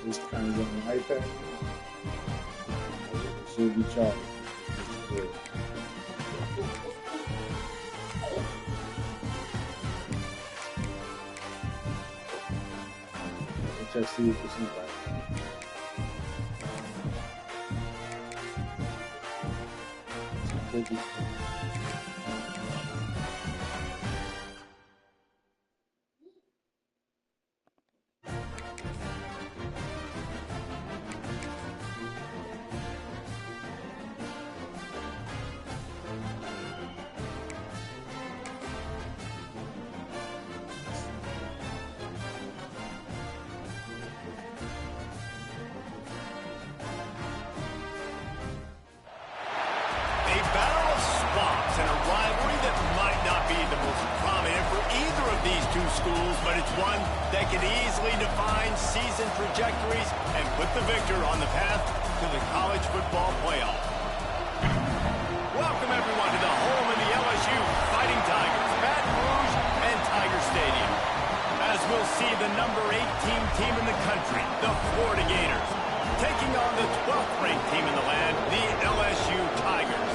This kind of on the iPad. Should be charged. Let's see what this is like. But it's one that can easily define season trajectories and put the victor on the path to the college football playoff. Welcome, everyone, to the home of the LSU Fighting Tigers, Baton Rouge and Tiger Stadium. As we'll see the number 18 team in the country, the Florida Gators, taking on the 12th ranked team in the land, the LSU Tigers.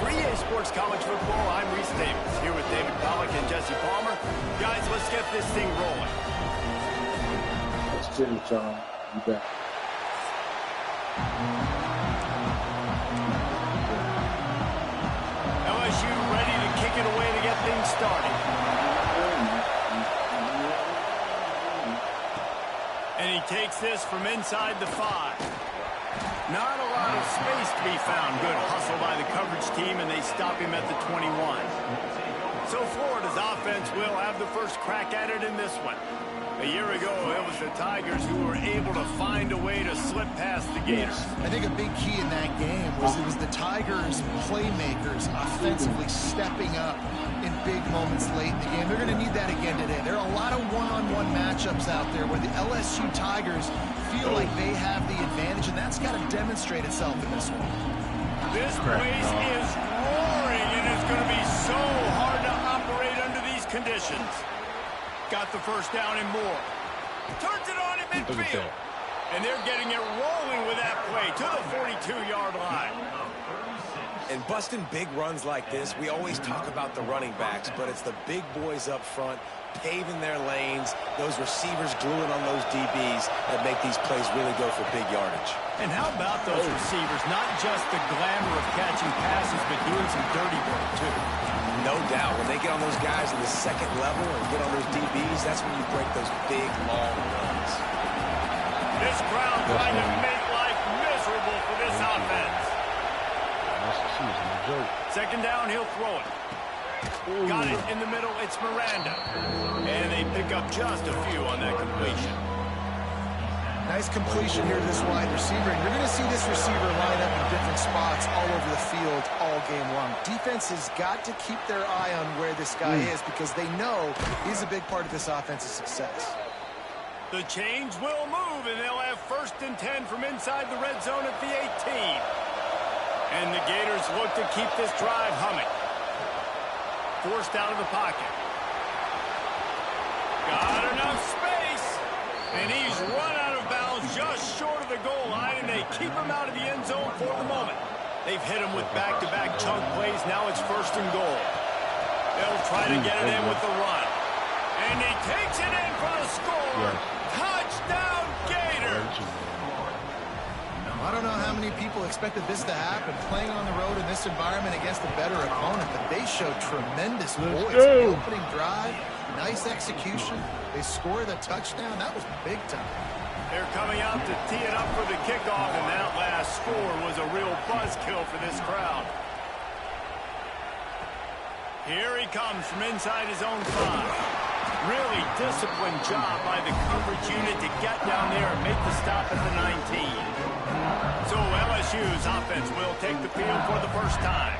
For EA Sports College Football, I'm Reese Davis, here with David Pollack and Jesse Palmer. Guys, let's get this thing rolling. Let's chill it, y'all. You bet. LSU ready to kick it away to get things started. And he takes this from inside the 5. Not a lot of space to be found. Good hustle by the coverage team, and they stop him at the 21. So Florida's offense will have the first crack at it in this one. A year ago, it was the Tigers who were able to find a way to slip past the Gators. I think a big key in that game was it was the Tigers' playmakers offensively stepping up in big moments late in the game. They're going to need that again today. There are a lot of one-on-one matchups out there where the LSU Tigers feel like they have the advantage, and that's got to demonstrate itself in this one. This place is roaring, and it's going to be so hard to operate under these conditions. Got the first down and more. Turns it on in midfield. And they're getting it rolling with that play to the 42-yard line. And busting big runs like this, we always talk about the running backs, but it's the big boys up front paving their lanes, those receivers gluing on those DBs that make these plays really go for big yardage. And how about those receivers? Not just the glamour of catching passes, but doing some dirty work, too. No doubt. When they get on those guys in the second level and get on those DBs, that's when you break those big, long runs. This crowd trying to make life miserable for this offense. Second down, he'll throw it. Got it in the middle, it's Miranda. And they pick up just a few on that completion. Nice completion here to this wide receiver. And you're going to see this receiver line up in different spots all over the field all game long. Defense has got to keep their eye on where this guy is because they know he's a big part of this offense's success. The chains will move, and they'll have 1st and 10 from inside the red zone at the 18. And the Gators look to keep this drive humming. Forced out of the pocket. Got enough space. And he's run out of bounds just short of the goal line, and they keep him out of the end zone for the moment. They've hit him with back-to-back chunk plays. Now it's 1st and goal. They'll try to get it in with the run. And he takes it in for the score. Touchdown, Gators. I don't know how many people expected this to happen, playing on the road in this environment against a better opponent, but they showed tremendous poise. The opening drive, nice execution. They score the touchdown. That was big time. They're coming out to tee it up for the kickoff, and that last score was a real buzzkill for this crowd. Here he comes from inside his own 5. Really disciplined job by the coverage unit to get down there and make the stop at the 19. So LSU's offense will take the field for the first time.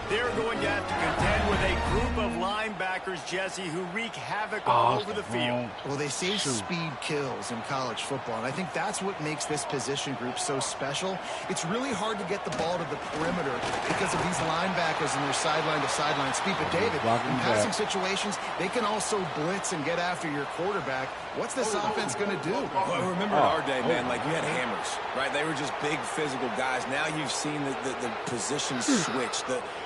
They're going to have to contend with a group of linebackers linebackers, Jesse, who wreak havoc all over the field. Well, they say speed kills in college football, and I think that's what makes this position group so special. It's really hard to get the ball to the perimeter because of these linebackers and their sideline-to-sideline speed. But, David, in passing situations, they can also blitz and get after your quarterback. What's this offense going to do? Well, remember in our day, man, like you had hammers, right? They were just big physical guys. Now you've seen the positions switch.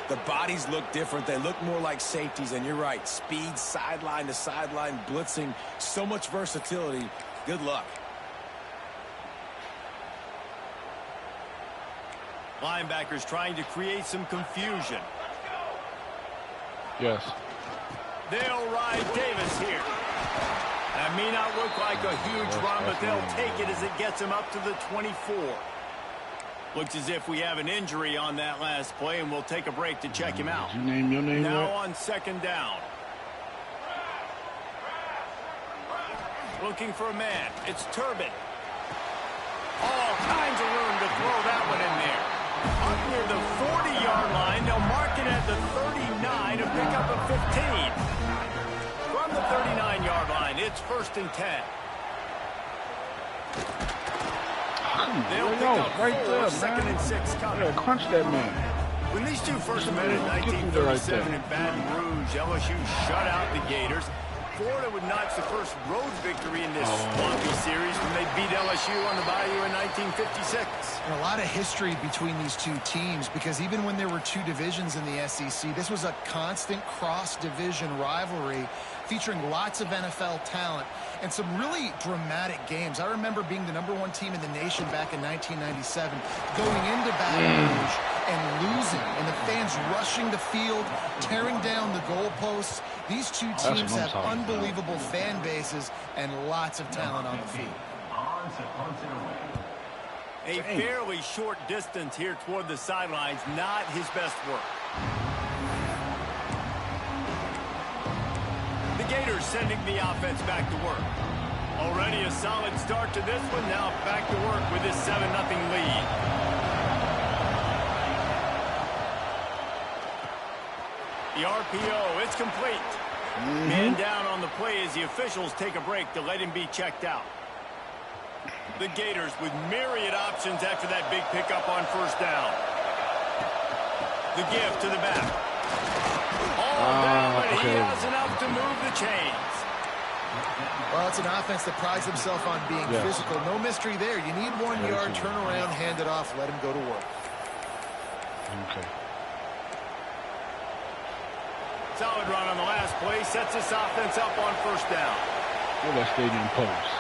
The bodies look different. They look more like safeties, and you're right. Speed, sideline to sideline, blitzing, so much versatility. Good luck. Linebackers trying to create some confusion. Yes. They'll ride Davis here. That may not look like a huge run, but they'll take it as it gets them up to the 24. Looks as if we have an injury on that last play, and we'll take a break to check him out. Did you name your name now right? On second down. Looking for a man. It's Turbin. All kinds of room to throw that one in there. Up near the 40-yard line, they'll mark it at the 39 and pick up a 15. From the 39-yard line, it's 1st and 10. They'll pick up right there, 2nd and 6 coming. Yeah, crunch that man. When these two first met in 1937 in Baton Rouge, LSU shut out the Gators. Florida would notch the first road victory in this swampy series when they beat LSU on the Bayou in 1956. And a lot of history between these two teams because even when there were two divisions in the SEC, this was a constant cross-division rivalry featuring lots of NFL talent and some really dramatic games. I remember being the #1 team in the nation back in 1997, going into Baton Rouge and losing, and the fans rushing the field, tearing down the goalposts. These two teams have unbelievable fan bases and lots of talent on the field. A fairly short distance here toward the sidelines, not his best work. The Gators sending the offense back to work. Already a solid start to this one, now back to work with his 7-0 lead. The RPO, it's complete. Man down on the play as the officials take a break to let him be checked out. The Gators with myriad options after that big pickup on 1st down. The give to the back. All down, but he has enough to move the chains. Well, it's an offense that prides himself on being physical. No mystery there. You need 1 yard, turn around, hand it off, let him go to work. Okay. Solid run on the last play. Sets this offense up on 1st down. Look at that stadium post.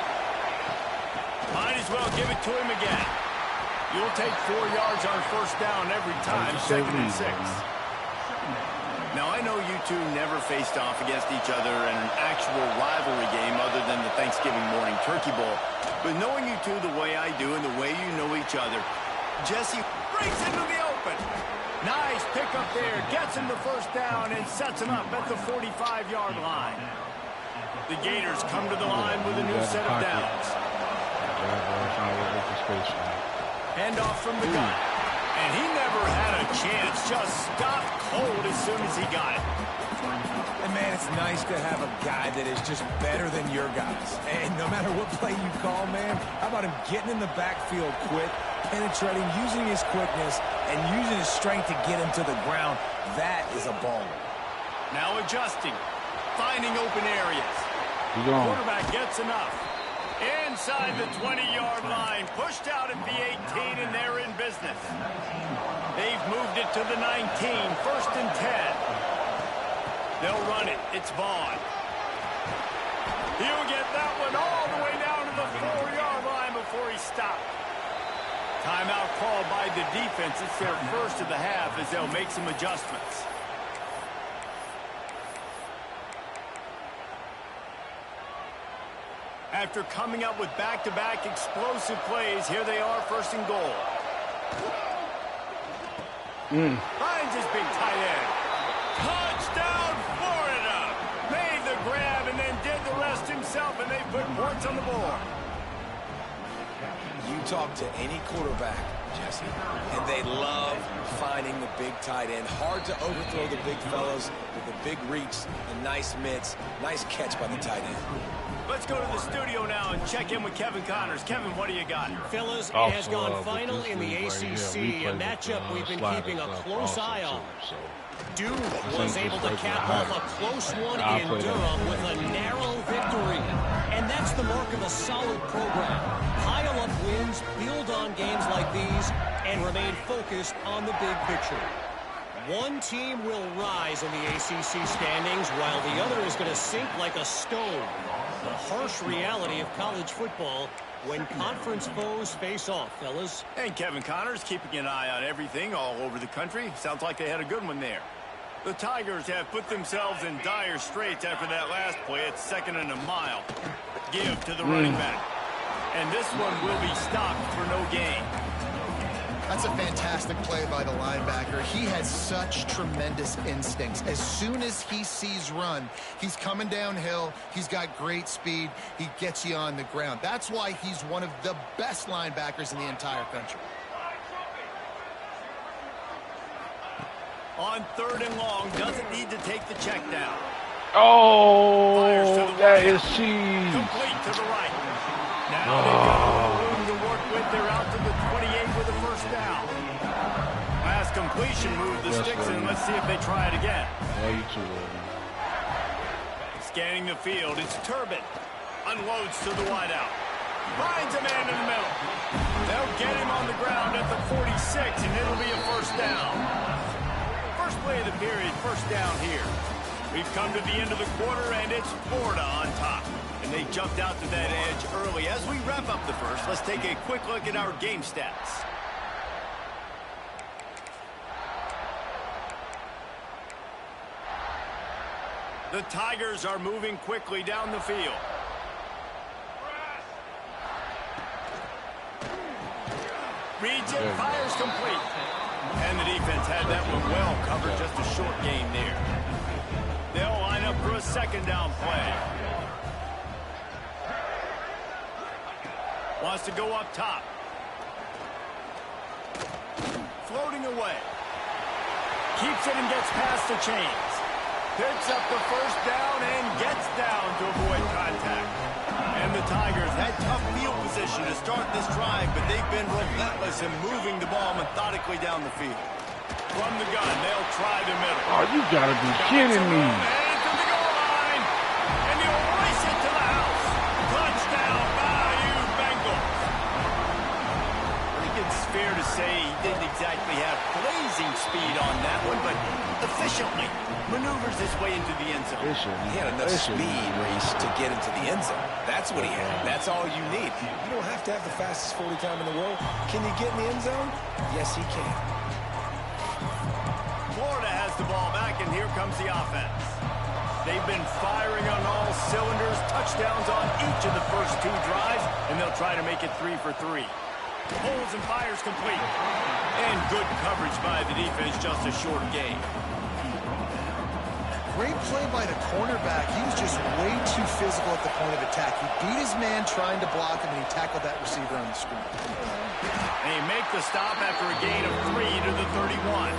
Might as well give it to him again. You'll take 4 yards on 1st down every time. 2nd and 6. Now, I know you two never faced off against each other in an actual rivalry game other than the Thanksgiving morning Turkey Bowl. But knowing you two the way I do and the way you know each other, Jesse breaks into the open. Nice pick up there, gets him the 1st down and sets him up at the 45-yard line. The Gators come to the line with a new set of downs. Hand off from the gun. And he never had a chance, just stopped cold as soon as he got it. And, man, it's nice to have a guy that is just better than your guys. And no matter what play you call, man, how about him getting in the backfield quick, penetrating, using his quickness, and using his strength to get him to the ground. That is a baller. Now adjusting, finding open areas. Quarterback gets enough. Inside the 20-yard line, pushed out at the 18, and they're in business. They've moved it to the 19, 1st and 10. They'll run it. It's Vaughn. He'll get that one all the way down to the 4-yard line before he stopped. Timeout called by the defense. It's their first of the half as they'll make some adjustments. After coming up with back-to-back explosive plays, here they are, 1st and goal. Finds his big tight end. Touchdown, Florida! Made the grab and then did the rest himself, and they put points on the board. You talk to any quarterback, Jesse. And they love finding the big tight end. Hard to overthrow the big fellows with a big reach and nice mitts. Nice catch by the tight end. Let's go to the studio now and check in with Kevin Connors. Kevin, what do you got? Fellas, it has gone final in the ACC, a matchup we've been keeping a close eye on. Duke was able to cap off a close one in Durham with a narrow victory. And that's the mark of a solid program. Pile up wins, build on games like these, and remain focused on the big picture. One team will rise in the ACC standings while the other is going to sink like a stone. The harsh reality of college football when conference foes face off, fellas. And Kevin Connors keeping an eye on everything all over the country. Sounds like they had a good one there. The Tigers have put themselves in dire straits after that last play at 2nd and a mile. Give to the running back. And this one will be stopped for no gain. That's a fantastic play by the linebacker. He has such tremendous instincts. As soon as he sees run, he's coming downhill. He's got great speed. He gets you on the ground. That's why he's one of the best linebackers in the entire country. On 3rd and long, doesn't need to take the check down. Oh, that is cheese. Complete to the right. Now they've got a little room to work with. They're out to the 28 with a first down. Last completion moved the sticks in. Let's see if they try it again. Yeah, you too. Scanning the field, it's Turbin. Unloads to the wideout. Finds a man in the middle. They'll get him on the ground at the 46, and it'll be a first down. First play of the period, first down here. We've come to the end of the quarter, and it's Florida on top. And they jumped out to that edge early. As we wrap up the first, let's take a quick look at our game stats. The Tigers are moving quickly down the field. Reads it, fires complete. And the defense had that one well covered, just a short gain there. They'll line up for a 2nd down play. Wants to go up top. Floating away. Keeps it and gets past the chains. Picks up the first down and gets down to avoid contact. And the Tigers had tough field position to start this drive, but they've been relentless in moving the ball methodically down the field. From the gun, they'll try the middle. Oh, you gotta be kidding me. And to the goal line. And he'll race it to the house. Touchdown, Bayou Bengals. I think it's fair to say he didn't exactly have blazing speed on that one, but efficiently maneuvers his way into the end zone. He had enough speed, Reese, to get into the end zone. That's what he had. That's all you need. You don't have to have the fastest 40 time in the world. Can you get in the end zone? Yes, he can. Florida has the ball back, and here comes the offense. They've been firing on all cylinders, touchdowns on each of the first 2 drives, and they'll try to make it 3 for 3. Holds and fires complete. And good coverage by the defense, just a short gain. Great play by the cornerback. He was just way too physical at the point of attack. He beat his man trying to block him, and he tackled that receiver on the screen. They make the stop after a gain of 3 to the 31.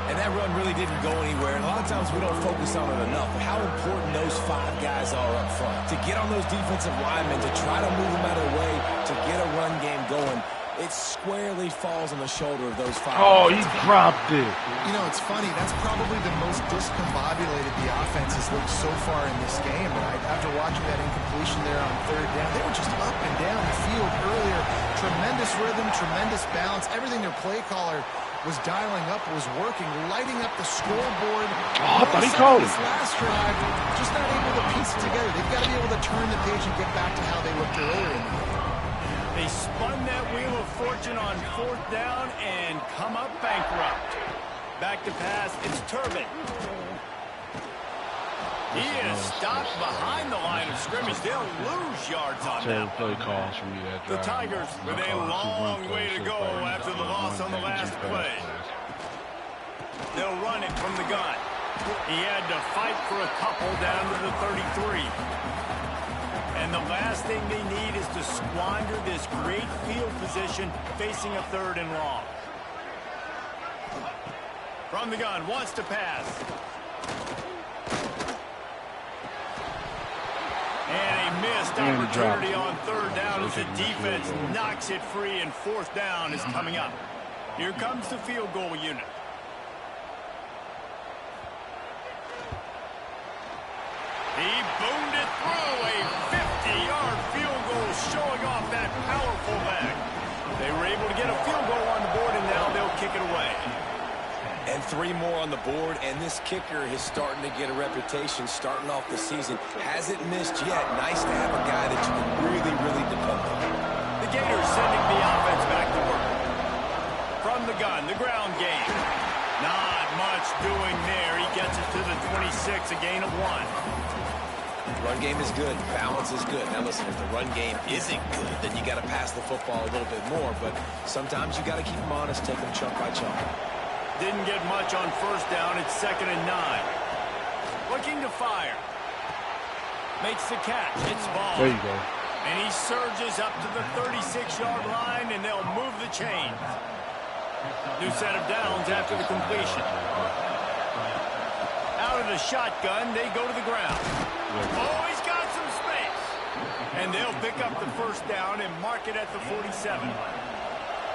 And that run really didn't go anywhere. And a lot of times we don't focus on it enough. But how important those 5 guys are up front. To get on those defensive linemen, to try to move them out of the way, to get a run game going, it squarely falls on the shoulder of those 5 Oh, guys. he dropped it. You know, it's funny. That's probably the most discombobulated the offense has looked so far in this game. And after watching that incompletion there on 3rd down, they were just up and down the field earlier. Tremendous rhythm, tremendous balance. Everything their play caller was dialing up, was working, lighting up the scoreboard. Oh, I thought he called it. This last drive, just not able to piece it together. They've got to be able to turn the page and get back to how they looked earlier in the game. They spun that wheel of fortune on 4th down and come up bankrupt. Back to pass, it's Turbin. He is stopped behind the line of scrimmage. They'll lose yards on that. Play calls for me that The drive. Tigers with a long way to go after the loss on the last play. They'll run it from the gun. He had to fight for a couple down to the 33. And the last thing they need is to squander this great field position facing a 3rd and long. From the gun, wants to pass. And a missed opportunity on 3rd down as the defense knocks it free, and 4th down is coming up. Here comes the field goal unit. He boomed it through. A 50-yard field goal showing off that powerful leg. They were able to get a field goal on the board, and now they'll kick it away. And 3 more on the board, and this kicker is starting to get a reputation starting off the season. Hasn't missed yet. Nice to have a guy that you can really, really depend on. The Gators sending the offense back to work. From the gun, the ground game. Not much doing there. He gets it to the 26, a gain of 1. Run game is good. Balance is good. Now listen, if the run game isn't good, then you got to pass the football a little bit more. But sometimes you got to keep them honest, take them chunk by chunk. Didn't get much on 1st down. It's 2nd and 9. Looking to fire. Makes the catch. It's ball. There you go. And he surges up to the 36-yard line, and they'll move the chains. New set of downs after the completion. Out of the shotgun, they go to the ground. Oh, he's got some space. And they'll pick up the 1st down and mark it at the 47.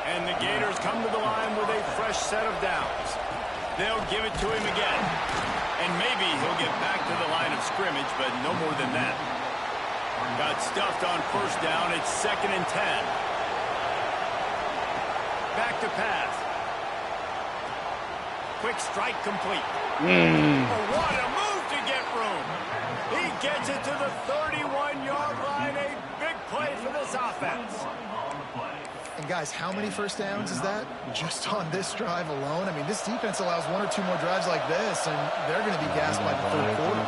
And the Gators come to the line with a fresh set of downs. They'll give it to him again. And maybe he'll get back to the line of scrimmage, but no more than that. Got stuffed on 1st down. It's 2nd and 10. Back to pass. Quick strike complete. Oh, what a move to get room. He gets it to the 31-yard line. A big play for this offense. And guys, how many 1st downs is that? Just on this drive alone? I mean, this defense allows 1 or 2 more drives like this, and they're going to be gassed by the 3rd quarter.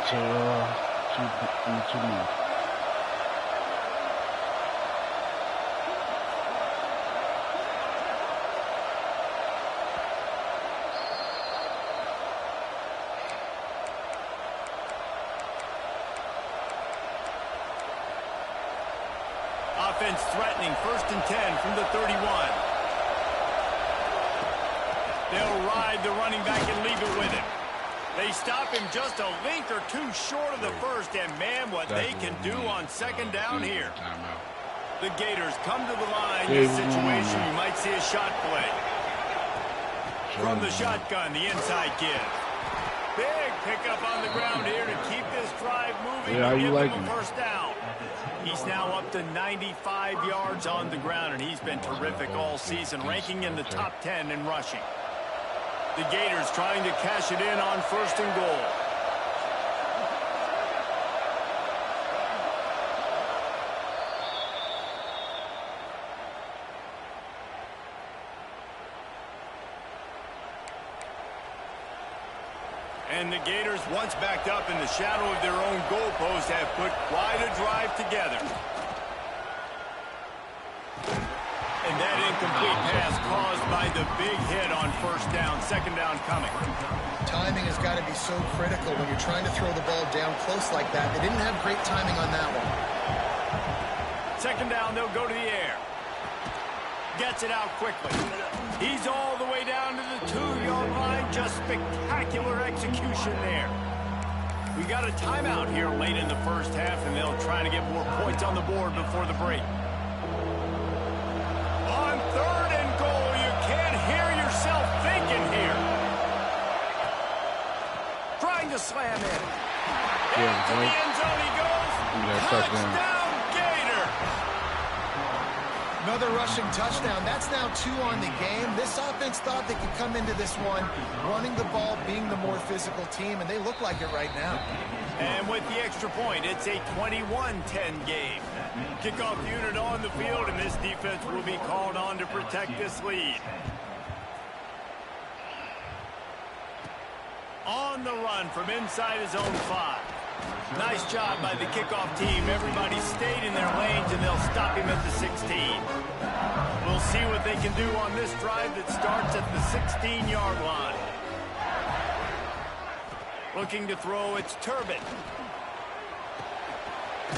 Offense threatening 1st and 10 from the 31. They'll ride the running back and leave it with him. They stop him just a length or 2 short of the 1st, and man, what they can do on 2nd down here. The Gators come to the line. In this situation, you might see a shot play. From the shotgun, the inside kid. Big pickup on the ground here to keep this drive moving and give them a 1st down. He's now up to 95 yards on the ground, and he's been terrific all season, ranking in the top 10 in rushing. The Gators trying to cash it in on 1st and goal. And the Gators, once backed up in the shadow of their own goalpost, have put quite a drive together. And that incomplete pass caused by the big hit on 1st down. 2nd down coming. Timing has got to be so critical when you're trying to throw the ball down close like that. They didn't have great timing on that one. 2nd down, they'll go to the air. Gets it out quickly. He's all the way down to the 2-yard line. Just spectacular execution there. We got a timeout here late in the 1st half, and they'll try to get more points on the board before the break. On 3rd and goal, you can't hear yourself thinking here. Trying to slam in. Into the end zone he goes. Touchdown, Gator. Another rushing touchdown. That's now 2 on the game. This offense thought they could come into this one running the ball, being the more physical team, and they look like it right now. And with the extra point, it's a 21-10 game. Kickoff unit on the field, and this defense will be called on to protect this lead. On the run from inside his own 5. Nice job by the kickoff team. Everybody stayed in their lanes, and they'll stop him at the 16. We'll see what they can do on this drive that starts at the 16-yard line. Looking to throw, it's Turbin.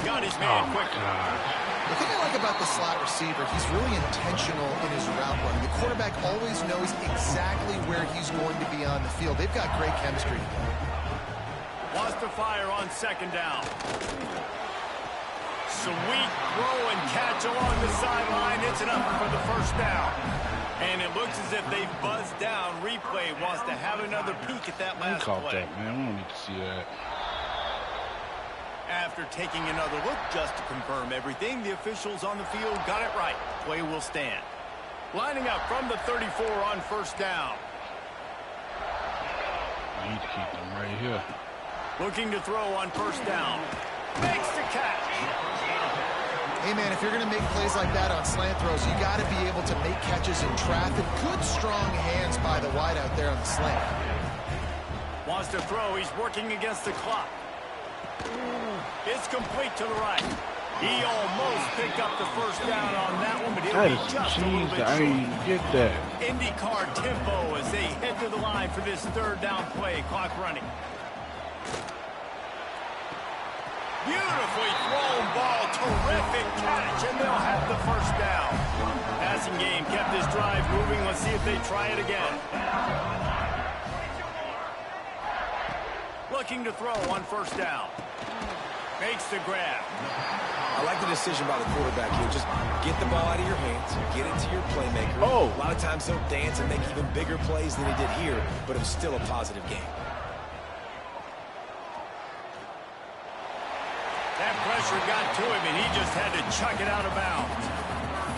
Got his man quickly. The thing I like about the slot receiver, he's really intentional in his route running. The quarterback always knows exactly where he's going to be on the field. They've got great chemistry together. Wants to fire on second down. Sweet throw and catch along the sideline. It's enough for the first down. And it looks as if they've buzzed down. Replay wants to have another peek at that last play. That, man. We don't need to see that. After taking another look just to confirm everything, the officials on the field got it right. Play will stand. Lining up from the 34 on first down. We need to keep them right here. Looking to throw on first down. Makes the catch. Hey, man, if you're going to make plays like that on slant throws, you got to be able to make catches in traffic. Good, strong hands by the wide out there on the slant. Wants to throw. He's working against the clock. It's complete to the right. He almost picked up the first down on that one, but it'll be just a little bit short. I didn't even get that. IndyCar tempo as they head to the line for this third down play. Clock running. Beautifully thrown ball. Terrific catch, and they'll have the first down. Passing game kept this drive moving. Let's see if they try it again. Looking to throw on first down. Makes the grab. I like the decision by the quarterback here. Just get the ball out of your hands, get it to your playmaker. Oh. A lot of times he'll dance and make even bigger plays than he did here, but it was still a positive game. That pressure got to him, and he just had to chuck it out of bounds.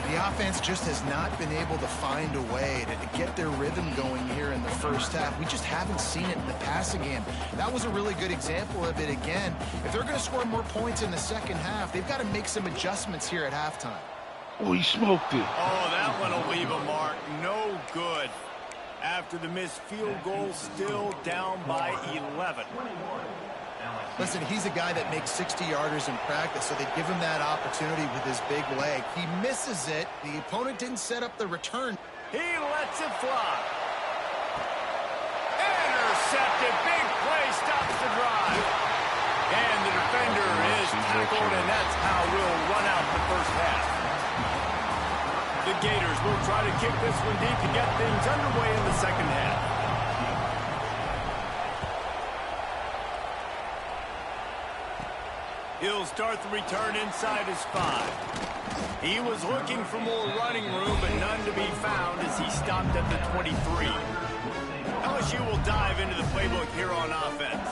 The offense just has not been able to find a way to get their rhythm going here in the first half. We just haven't seen it in the passing game. That was a really good example of it again. If they're going to score more points in the second half, they've got to make some adjustments here at halftime. Oh, he smoked it. Oh, that one will leave a mark. No good. After the missed field goal, still down by 11. Listen, he's a guy that makes 60-yarders in practice, so they give him that opportunity with his big leg. He misses it. The opponent didn't set up the return. He lets it fly. Intercepted. Big play stops the drive. And the defender is tackled, and that's how we'll run out the first half. The Gators will try to kick this one deep to get things underway in the second half. He'll start the return inside his 5. He was looking for more running room, but none to be found as he stopped at the 23. LSU will dive into the playbook here on offense.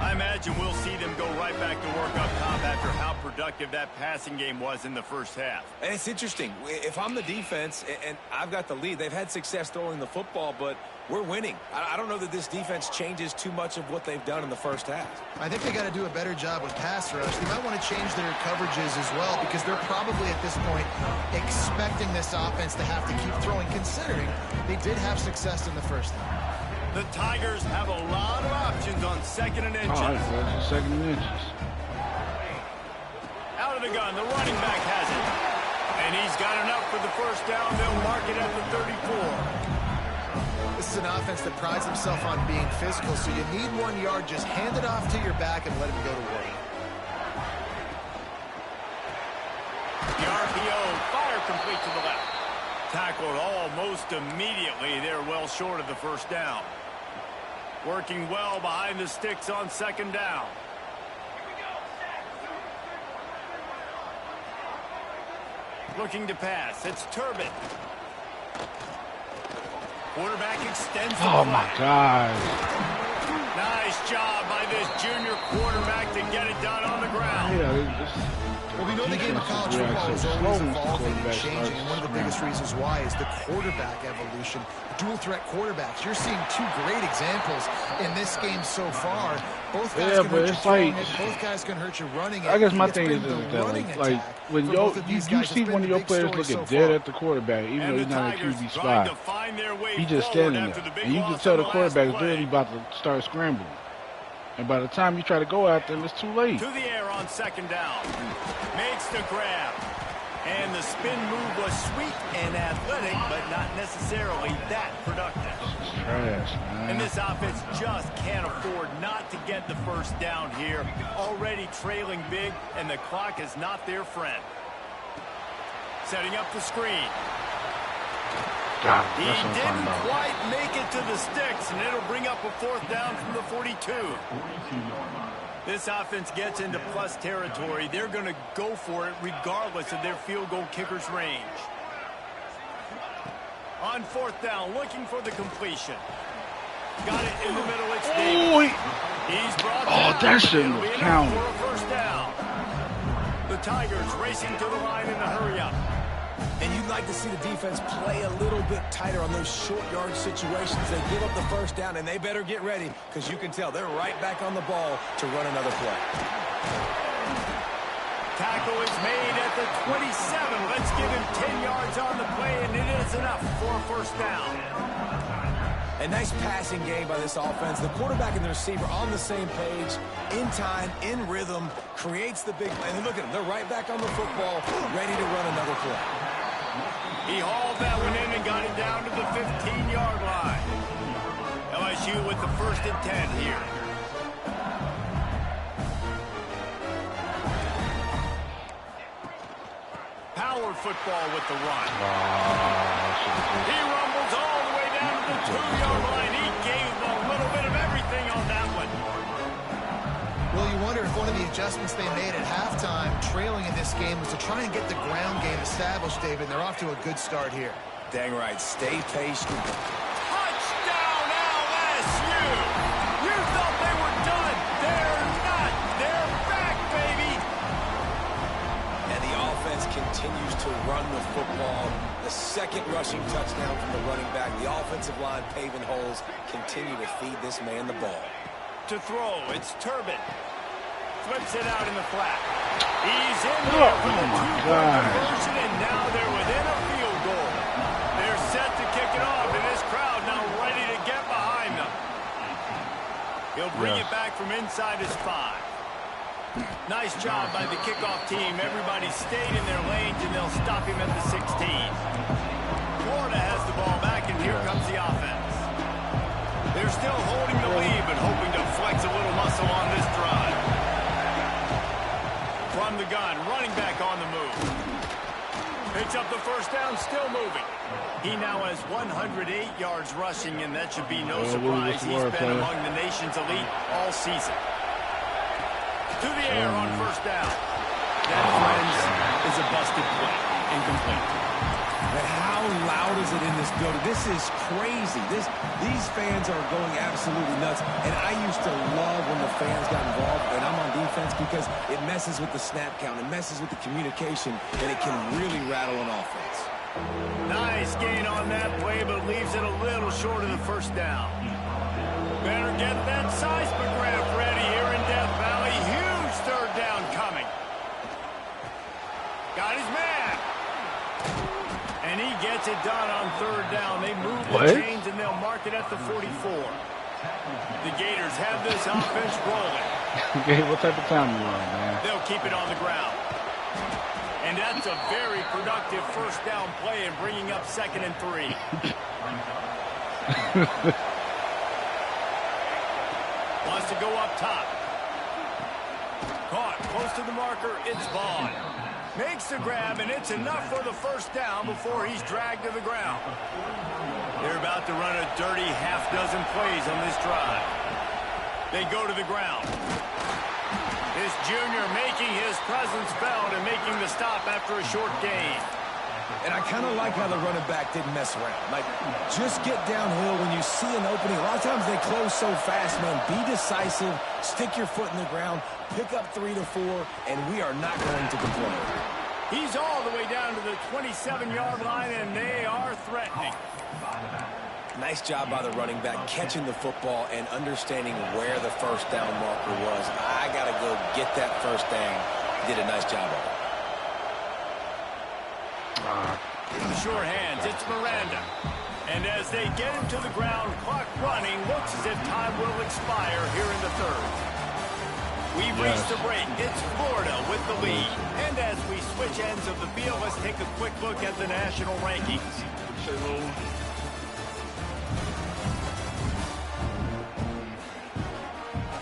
I imagine we'll see them go right back to work up top after how productive that passing game was in the first half. And it's interesting. If I'm the defense and I've got the lead, they've had success throwing the football, but we're winning. I don't know that this defense changes too much of what they've done in the first half. I think they got to do a better job with pass rush. They might want to change their coverages as well, because they're probably at this point expecting this offense to have to keep throwing, considering they did have success in the first half. The Tigers have a lot of options on second and inches. Second and inches. Out of the gun, the running back has it. And he's got enough for the first down. They'll mark it at the 34. This is an offense that prides himself on being physical, so you need 1 yard. Just hand it off to your back and let him go to work. The RPO, fire complete to the left. Tackled almost immediately. They're well short of the first down. Working well behind the sticks on second down. Looking to pass. It's Turbin. Quarterback extends the Oh, my God. Nice job by this junior quarterback to get it done on the ground. Well, we know the game of college football is always evolving and changing, and one of the biggest reasons why is the quarterback evolution. Dual threat quarterbacks. You're seeing two great examples in this game so far. Both guys can hurt you throwing it. Both guys can hurt you running it. I guess my thing is that, like when you see one of your players looking dead at the quarterback, even though he's not in a QB spot, he just standing there. And you can tell the quarterback is literally about to start scrambling. And by the time you try to go out there, it's too late. To the air on second down. Makes the grab. And the spin move was sweet and athletic, but not necessarily that productive. Trash, man. And this offense just can't afford not to get the first down here. Already trailing big, and the clock is not their friend. Setting up the screen. God, he didn't quite make it to the sticks, and it'll bring up a 4th down from the 42. This offense gets into plus territory. They're going to go for it regardless of their field goal kicker's range. On 4th down, looking for the completion. Got it in the middle. It's Davis. He's brought down. That shouldn't have counted. For a first down. The Tigers racing to the line in a hurry-up. And you'd like to see the defense play a little bit tighter on those short yard situations. They give up the first down, and they better get ready because you can tell they're right back on the ball to run another play. Tackle is made at the 27. Let's give him 10 yards on the play, and it is enough for a first down. A nice passing game by this offense. The quarterback and the receiver on the same page, in time, in rhythm, creates the big play. And look at them. They're right back on the football, ready to run another play. He hauled that one in and got it down to the 15-yard line. LSU with the 1st and 10 here. Power football with the run. He rumbles all the way down to the 2-yard line. He gave a little bit of everything on that one. Well, you wonder if one of the adjustments they made at halftime, trailing in this game, was to try and get the ground game established, David. They're off to a good start here. Dang right. Stay patient. Touchdown, LSU! You thought they were done. They're not. They're back, baby. And the offense continues to run the football. The 2nd rushing touchdown from the running back. The offensive line paving holes. Continue to feed this man the ball. To throw, it's Turbin. Flips it out in the flat. He's in there for the 2-point conversion, and now they're within a field goal. They're set to kick it off, and this crowd now ready to get behind them. He'll bring it back from inside his 5. Nice job by the kickoff team. Everybody stayed in their lanes, and they'll stop him at the 16. Florida has the ball back, and here comes the offense. They're still holding the lead, but hoping to flex a little muscle on this drive. From the gun, running back on the move. Picks up the first down, still moving. He now has 108 yards rushing, and that should be no surprise. He's been among the nation's elite all season. To the air on first down. That, friends, is a busted play. Incomplete. But how loud is it in this building? This is crazy. These fans are going absolutely nuts. And I used to love when the fans got involved, and I'm on defense, because it messes with the snap count. It messes with the communication, and it can really rattle an offense. Nice gain on that play, but leaves it a little short of the first down. Better get that seismograph ready here in Death Valley. Huge 3rd down coming. Got his man. And he gets it done on 3rd down. They move the chains, and they'll mark it at the 44. The Gators have this offense rolling. Okay, what type of time you on, man? They'll keep it on the ground. And that's a very productive first down play and bringing up 2nd and 3. Wants to go up top. Caught close to the marker. It's Vaughn. Makes the grab, and it's enough for the first down before he's dragged to the ground. They're about to run a dirty half-dozen plays on this drive. They go to the ground. This junior making his presence felt and making the stop after a short gain. And I kind of like how the running back didn't mess around. Like, just get downhill when you see an opening. A lot of times they close so fast, man. Be decisive, stick your foot in the ground, pick up 3 to 4, and we are not going to complain. He's all the way down to the 27-yard line, and they are threatening. Nice job by the running back, catching the football and understanding where the first down marker was. I got to go get that first down. He did a nice job of it. In the short hands, it's Miranda. And as they get him to the ground, clock running, looks as if time will expire here in the 3rd. We've reached the break. It's Florida with the lead. And as we switch ends of the field, let's take a quick look at the national rankings.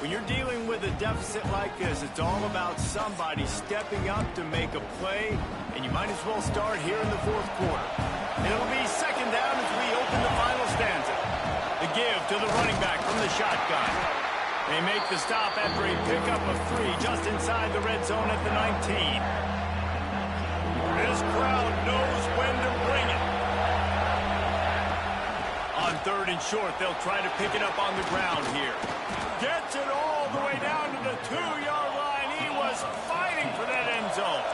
When you're dealing with a deficit like this, it's all about somebody stepping up to make a play, and you might as well start here in the fourth quarter. It'll be second down as we open the final stanza. The give to the running back from the shotgun. They make the stop after a pickup of 3 just inside the red zone at the 19. This crowd knows when to bring it. On 3rd and short, they'll try to pick it up on the ground here. Gets it all the way down to the 2-yard line. He was fighting for that end zone.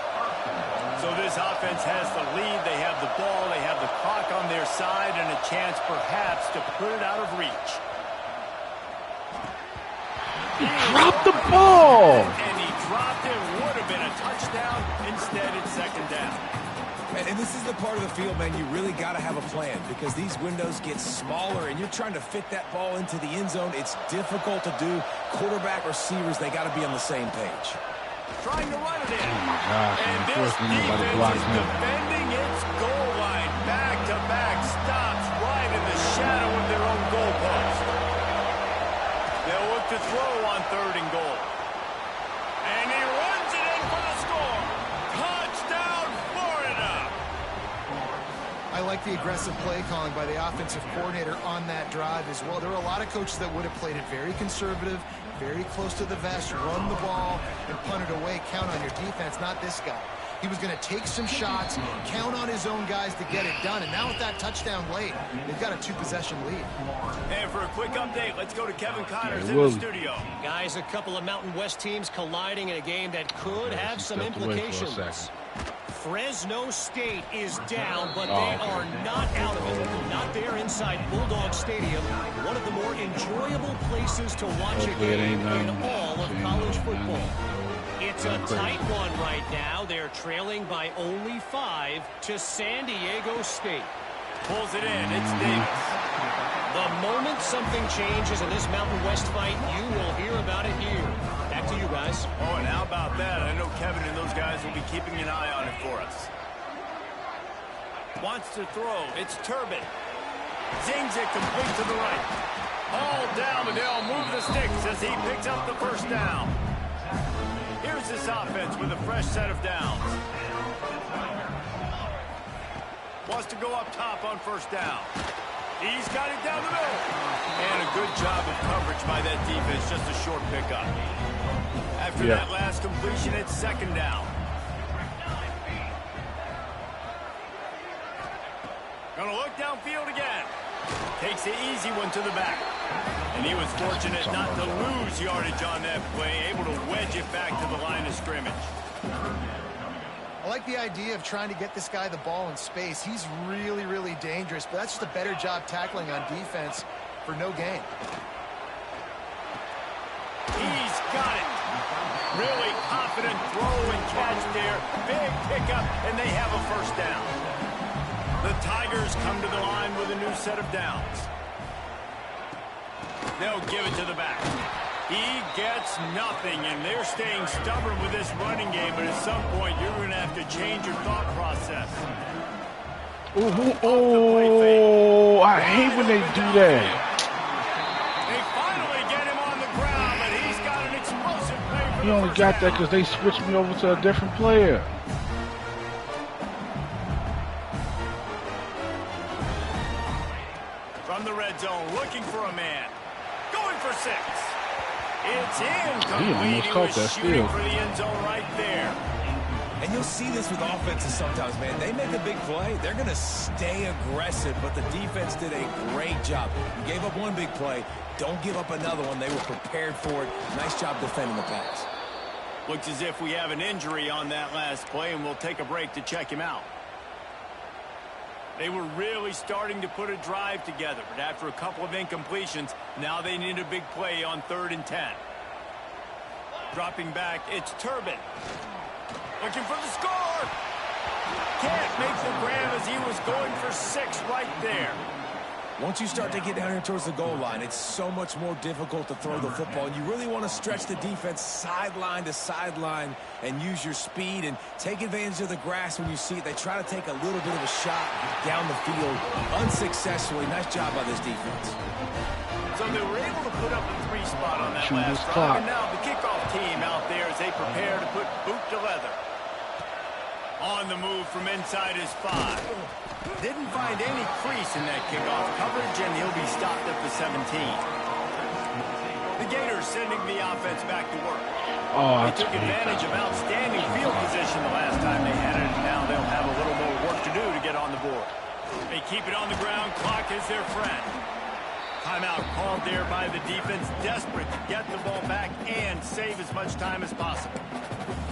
So this offense has the lead. They have the ball. They have the clock on their side and a chance perhaps to put it out of reach. He dropped the ball. And he dropped it. Would have been a touchdown. Instead, it's second down. And this is the part of the field, man, you really got to have a plan because these windows get smaller and you're trying to fit that ball into the end zone. It's difficult to do. Quarterback, receivers, they got to be on the same page. Trying to run it in. Oh, my gosh. And this defense is defending its goal line. Back-to-back stops right in the shadow of their own goalpost. They'll look to throw on 3rd and goal. And he runs it in for the score. Touchdown, Florida. I like the aggressive play calling by the offensive coordinator on that drive as well. There were a lot of coaches that would have played it very conservative, very close to the vest, run the ball, and punt it away. Count on your defense, not this guy. He was going to take some shots, count on his own guys to get it done. And now with that touchdown late, they've got a 2-possession lead. And for a quick update, let's go to Kevin Connors in the studio. Guys, a couple of Mountain West teams colliding in a game that could have some implications. Fresno State is down, but they are not out of it. Not there inside Bulldog Stadium, one of the more enjoyable places to watch a game in all of college football. It's a tight one right now. They're trailing by only 5 to San Diego State. Pulls it in. It's Davis. The moment something changes in this Mountain West fight, you will hear about it here. Back to you guys. Oh, and how about that? I know Kevin and those guys will be keeping an eye on it for us. Wants to throw. It's Turbin. Zings it complete to the right. All down, but they'll move the sticks as he picks up the first down. Here's this offense with a fresh set of downs. Wants to go up top on first down. He's got it down the middle. And a good job of coverage by that defense. Just a short pickup. After that last completion, it's second down. Gonna look downfield again. Takes the easy one to the back. And he was fortunate not to lose yardage on that play, able to wedge it back to the line of scrimmage. I like the idea of trying to get this guy the ball in space. He's really, really dangerous, but that's just a better job tackling on defense for no gain. He's got it. Really confident throw and catch there. Big pickup, and they have a first down. The Tigers come to the line with a new set of downs. They'll give it to the back. He gets nothing, and they're staying stubborn with this running game, but at some point, you're going to have to change your thought process. Oh, I hate when they do that. They finally get him on the ground, but he's got an explosive play for He only got that because they switched me over to a different player. From the red zone, looking for a man. Going for 6. It's incomplete. He was shooting for the end zone right there. And you'll see this with offenses sometimes, man. They make a big play. They're going to stay aggressive, but the defense did a great job. You gave up one big play. Don't give up another one. They were prepared for it. Nice job defending the pass. Looks as if we have an injury on that last play, and we'll take a break to check him out. They were really starting to put a drive together, but after a couple of incompletions, now they need a big play on 3rd and 10. Dropping back, it's Turbin. Looking for the score. Can't make the grab as he was going for 6 right there. Once you start to get down here towards the goal line, it's so much more difficult to throw the football. And you really want to stretch the defense sideline to sideline and use your speed and take advantage of the grass when you see it. They try to take a little bit of a shot down the field unsuccessfully. Nice job by this defense. So they were able to put up a 3 spot on that last drive. And now the kickoff team out there as they prepare to put boot to leather. On the move from inside his 5. Didn't find any crease in that kickoff coverage, and he'll be stopped at the 17. The Gators sending the offense back to work. They took advantage of outstanding field position the last time they had it, and now they'll have a little more work to do to get on the board. They keep it on the ground. Clock is their friend. Timeout called there by the defense, desperate to get the ball back and save as much time as possible.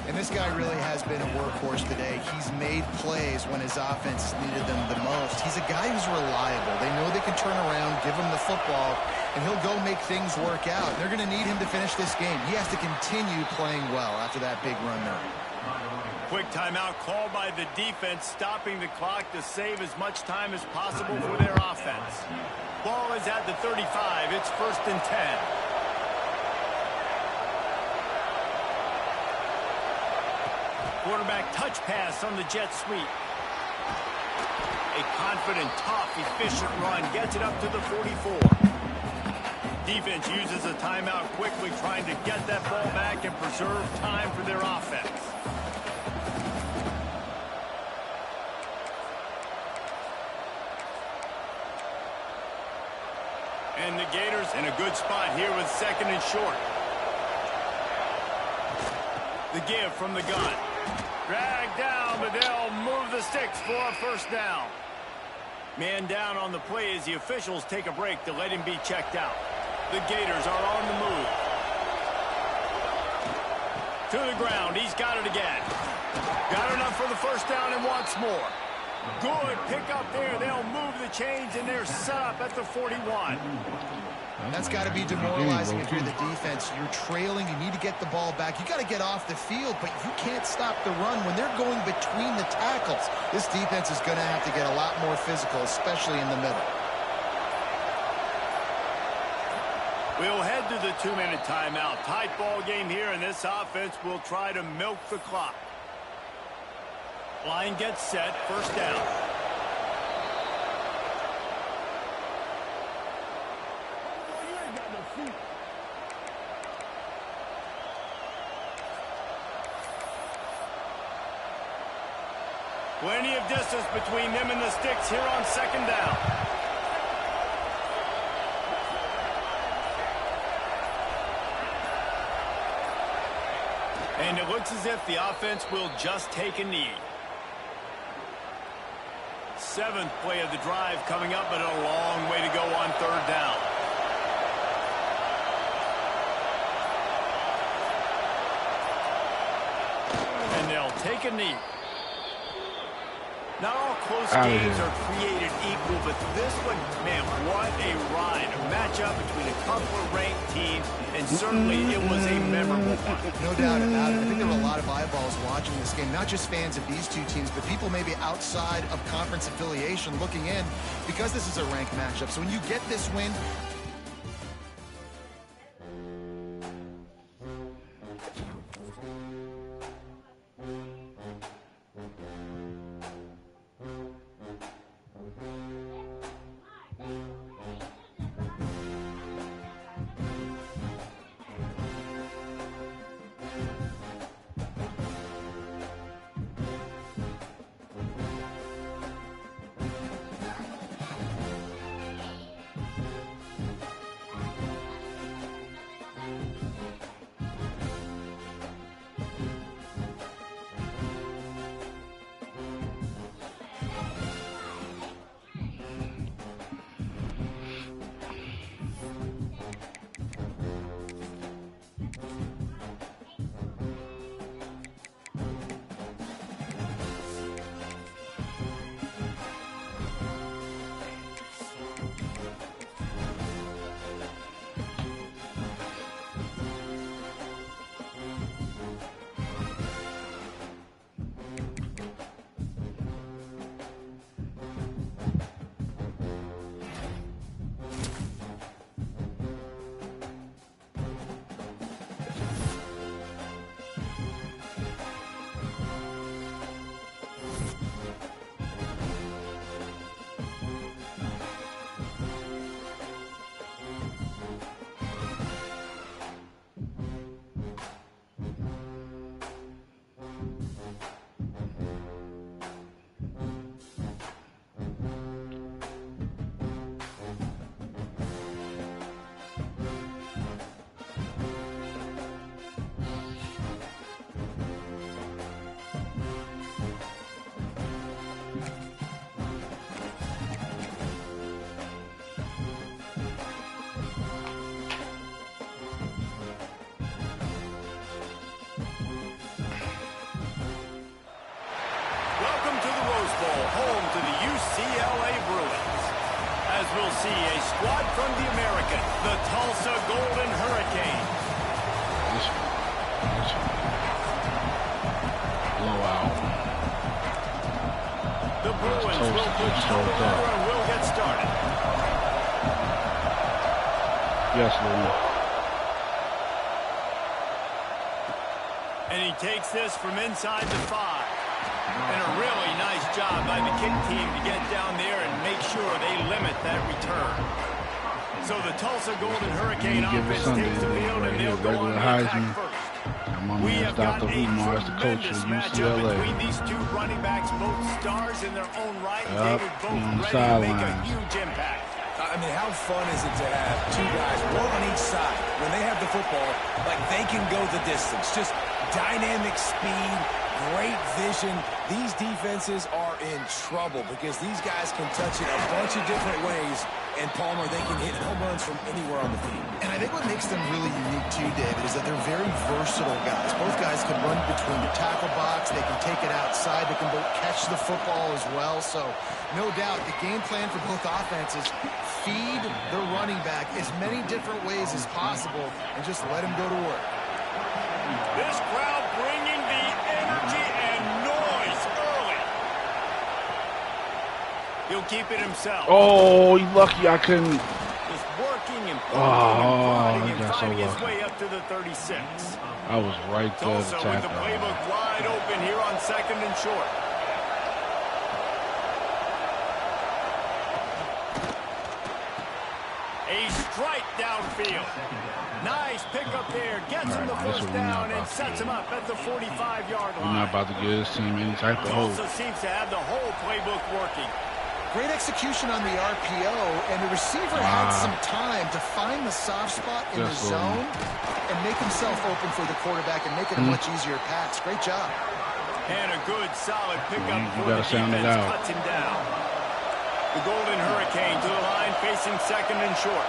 And this guy really has been a workhorse today. He's made plays when his offense needed them the most. He's a guy who's reliable. They know they can turn around, give him the football, and he'll go make things work out. They're going to need him to finish this game. He has to continue playing well after that big run there. Quick timeout called by the defense, stopping the clock to save as much time as possible for their offense. Ball is at the 35. It's 1st and 10. Quarterback touch pass on the jet sweep. A confident, tough, efficient run gets it up to the 44. Defense uses a timeout quickly, trying to get that ball back and preserve time for their offense. And the Gators in a good spot here with 2nd and short. The give from the gun. Drag down, but they'll move the sticks for a 1st down. Man down on the play as the officials take a break to let him be checked out. The Gators are on the move. To the ground. He's got it again. Got enough for the 1st down and wants more. Good pickup there. They'll move the chains, and they're set up at the 41. That's got to be demoralizing if you're the defense. You're trailing. You need to get the ball back. You got to get off the field, but you can't stop the run when they're going between the tackles. This defense is going to have to get a lot more physical, especially in the middle. We'll head to the 2-minute timeout. Tight ball game here, and this offense will try to milk the clock. Line gets set. 1st down. Plenty of distance between them and the sticks here on 2nd down. And it looks as if the offense will just take a knee. 7th play of the drive coming up, but a long way to go on 3rd down. And they'll take a knee. Not all close games are created equal, but this one, man, what a ride. A matchup between a couple of ranked teams, and certainly it was a memorable one. No doubt about it. I think there were a lot of eyeballs watching this game, not just fans of these two teams, but people maybe outside of conference affiliation looking in, because this is a ranked matchup. So when you get this win, Bowl, home to the UCLA Bruins. As we'll see a squad from the American, the Tulsa Golden Hurricane. Blowout. The Bruins will put Tulsa and will get started. Yes, Louis. And he takes this from inside the 5. And a really nice job by the kick team to get down there and make sure they limit that return. So the Tulsa Golden Hurricane offense takes the field and they'll go on the attack first. We have got a tremendous matchup between these two running backs, both stars in their own right, and David both ready to make a huge impact. I mean, how fun is it to have two guys, one on each side, when they have the football, like they can go the distance. Just dynamic speed, great vision. These defenses are in trouble because these guys can touch it a bunch of different ways. And Palmer, they can hit home runs from anywhere on the field. And I think what makes them really unique too, David, is that they're very versatile guys. Both guys can run between the tackle box. They can take it outside. They can both catch the football as well. So, no doubt, the game plan for both offenses, feed the running back as many different ways as possible and just let him go to work. This crowd bringing the energy and noise early. He'll keep it himself. Oh, you lucky I couldn't. Just working and prodding and finding his way up to the 36. I was right there to Tulsa with tackle. the playbook wide open here on 2nd and short. A strike downfield. Nice pickup there. Gets him the first down and sets him up at the 45-yard line. We're not about to give this team any type of hope. Tulsa seems to have the whole playbook working. Great execution on the RPO, and the receiver had some time to find the soft spot in the zone and make himself open for the quarterback and make it a much easier pass. Great job. And a good, solid pickup for the sound it defense out. cuts him down. The Golden Hurricane to the line, facing 2nd and short.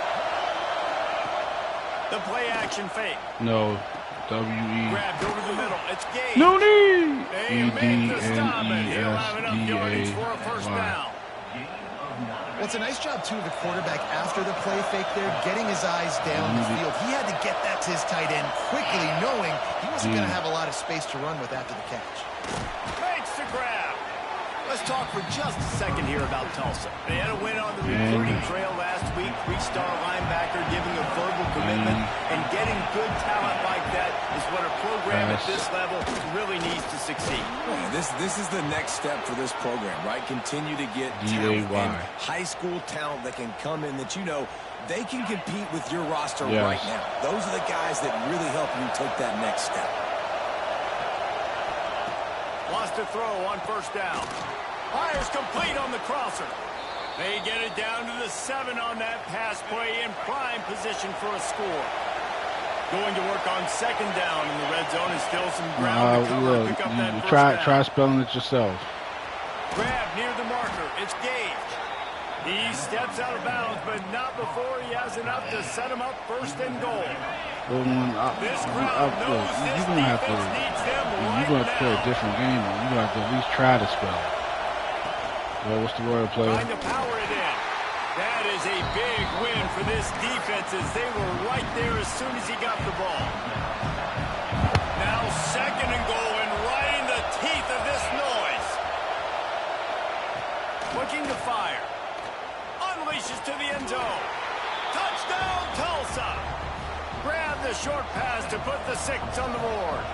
The play action fake. No. W-E. Grabbed over the middle. It's Gage. No need. They make the stop, and he'll have enough yardage for a first down. Well, it's a nice job, too, of the quarterback after the play fake there, getting his eyes down the field. He had to get that to his tight end quickly, knowing he wasn't going to have a lot of space to run with after the catch. Makes the grab. Let's talk for just a second here about Tulsa. They had a win on the recruiting trail last week. 3-star linebacker giving a verbal commitment, and getting good talent like that is what a program at this level really needs to succeed. Yeah, this is the next step for this program, right? Continue to get talent and high school talent that can come in that you know they can compete with your roster right now. Those are the guys that really help you take that next step. Lost a throw on first down. Fires complete on the crosser. They get it down to the 7 on that pass play in prime position for a score. Going to work on 2nd down in the red zone and still some ground to cover to pick up that first down. Try spelling it yourself. Grab near the marker. It's Gage. He steps out of bounds, but not before he has enough to set him up 1st and goal. This crowd knows this defense needs them right you're going to play a different game. You're going to have to at least try to spell it. Well, what's the word, player? Trying to power it in. That is a big win for this defense as they were right there as soon as he got the ball. Now 2nd and goal and right in the teeth of this noise. Looking to fire. Unleashes to the end zone. Touchdown, Tulsa. Grab the short pass to put the 6 on the board.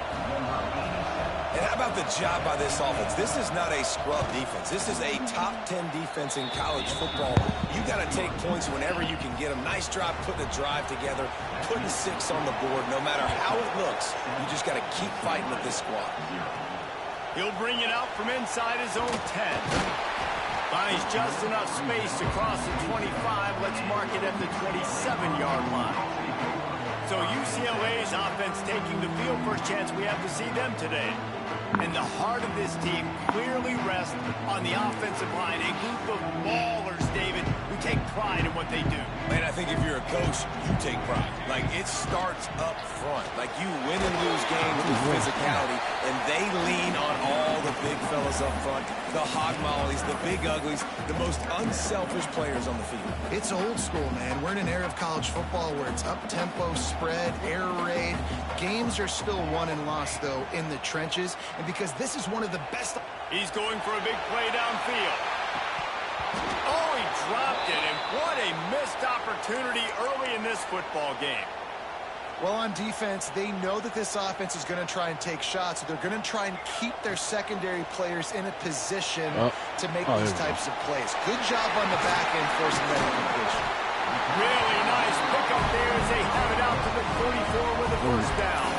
And how about the job by this offense? This is not a scrub defense. This is a top 10 defense in college football. You got to take points whenever you can get them. Nice job putting a drive together, putting 6 on the board. No matter how it looks, you just got to keep fighting with this squad. He'll bring it out from inside his own 10. Finds just enough space to cross the 25. Let's mark it at the 27-yard line. So UCLA's offense taking the field. First chance we have to see them today. And the heart of this team clearly rests on the offensive line. A group of ballers, David, who take pride in what they do. Man, I think if you're a Coach, you take pride. Like, it starts up front. Like, you win and lose games with physicality, and they lean on all the big fellas up front, the hog mollies, the big uglies, the most unselfish players on the field. It's old school, man. We're in an era of college football where it's up-tempo, spread, air raid. Games are still won and lost, though, in the trenches, and because this is one of the best... He's going for a big play downfield. Oh, he dropped it, and what a missed opportunity early in this football game. Well, on defense, they know that this offense is going to try and take shots. So they're going to try and keep their secondary players in a position to make these types of plays. Good job on the back end forcing that incompletion. Really nice pickup there as they have it out to the 34 with a first down.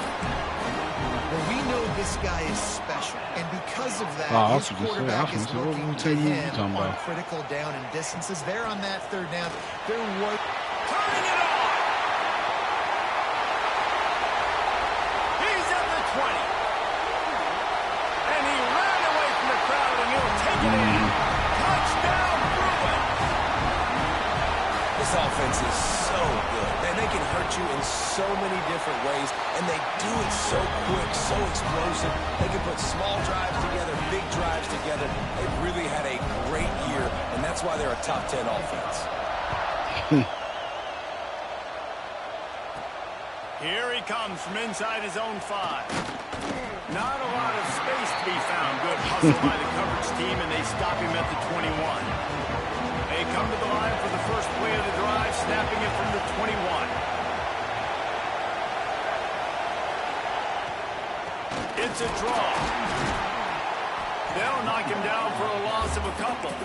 Well, we know this guy is special, and because of that, his quarterback is looking to him on critical down and distances. They're on that third down. They're turning it on. He's at the 20. And he ran away from the crowd, and he'll take it in. Touchdown, Bruin. This offense is so good. Man, they can hurt you in so many different ways, and they do it so quick, so explosive. They can put small drives together, big drives together. They've really had a great year, and that's why they're a top 10 offense. Here he comes from inside his own 5. Not a lot of space to be found. Good hustle by the coverage team, and they stop him at the 21. They come to the line for the first play of the drive, snapping it from the 21. It's a draw. They'll knock him down for a loss of a couple.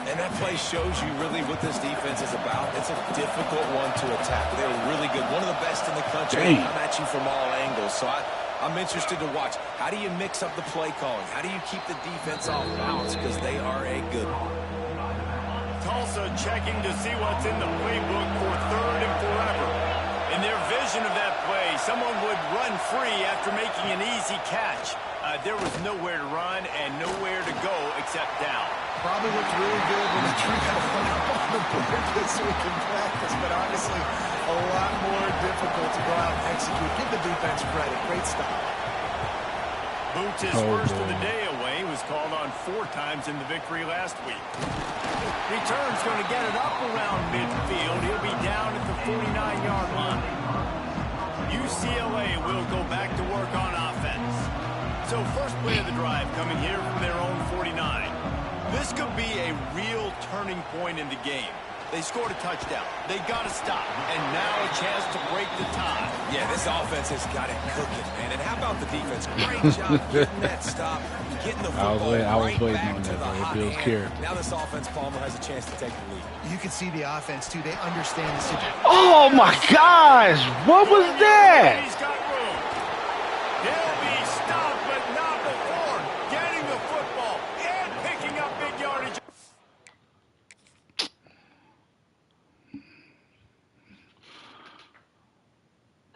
And that play shows you really what this defense is about. It's a difficult one to attack. They're really good. One of the best in the country. I'm at you from all angles. So I'm interested to watch. How do you mix up the play calling? How do you keep the defense off balance? Because they are a good one. Tulsa checking to see what's in the playbook for third and forever. In their vision of that play, someone would run free after making an easy catch. There was nowhere to run and nowhere to go except down. Probably looked really good when they threw that one up on the board this week in practice, but honestly, a lot more difficult to go out and execute. Give the defense credit. Great stop. Boots his first of the day away. He was called on 4 times in the victory last week. Return's going to get it up around midfield. He'll be down at the 49-yard line. UCLA will go back to work on offense. So first play of the drive coming here from their own 49. This could be a real turning point in the game. They scored a touchdown. They got to stop. And now a chance to break the tie. Yeah, this offense has got it cooking, man. And how about the defense? Great job getting that stop, getting the football right back to the hot hand. Now this offense, Palmer, has a chance to take the lead. You can see the offense, too. They understand the situation. Oh, my gosh. What was that? He's got room. He'll be stopped, but not before getting the football and picking up big yardage.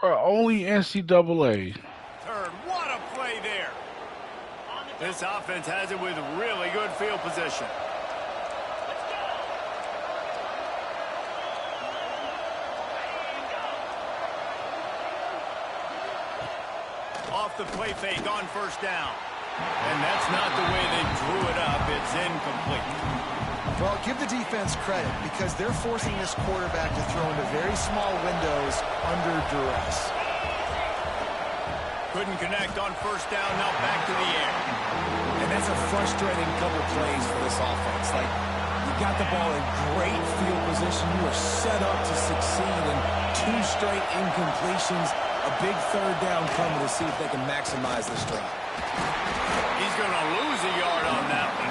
Only NCAA. Third, what a play there. This offense has it with really good field position. Off the play fake on first down. And that's not the way they drew it up. It's incomplete. Well, give the defense credit because they're forcing this quarterback to throw into very small windows under duress. Couldn't connect on first down, now back to the air. And that's a frustrating couple plays for this offense. Like, you got the ball in great field position. You are set up to succeed, and 2 straight incompletions. A big third down coming to see if they can maximize this drive. He's going to lose a yard on that one.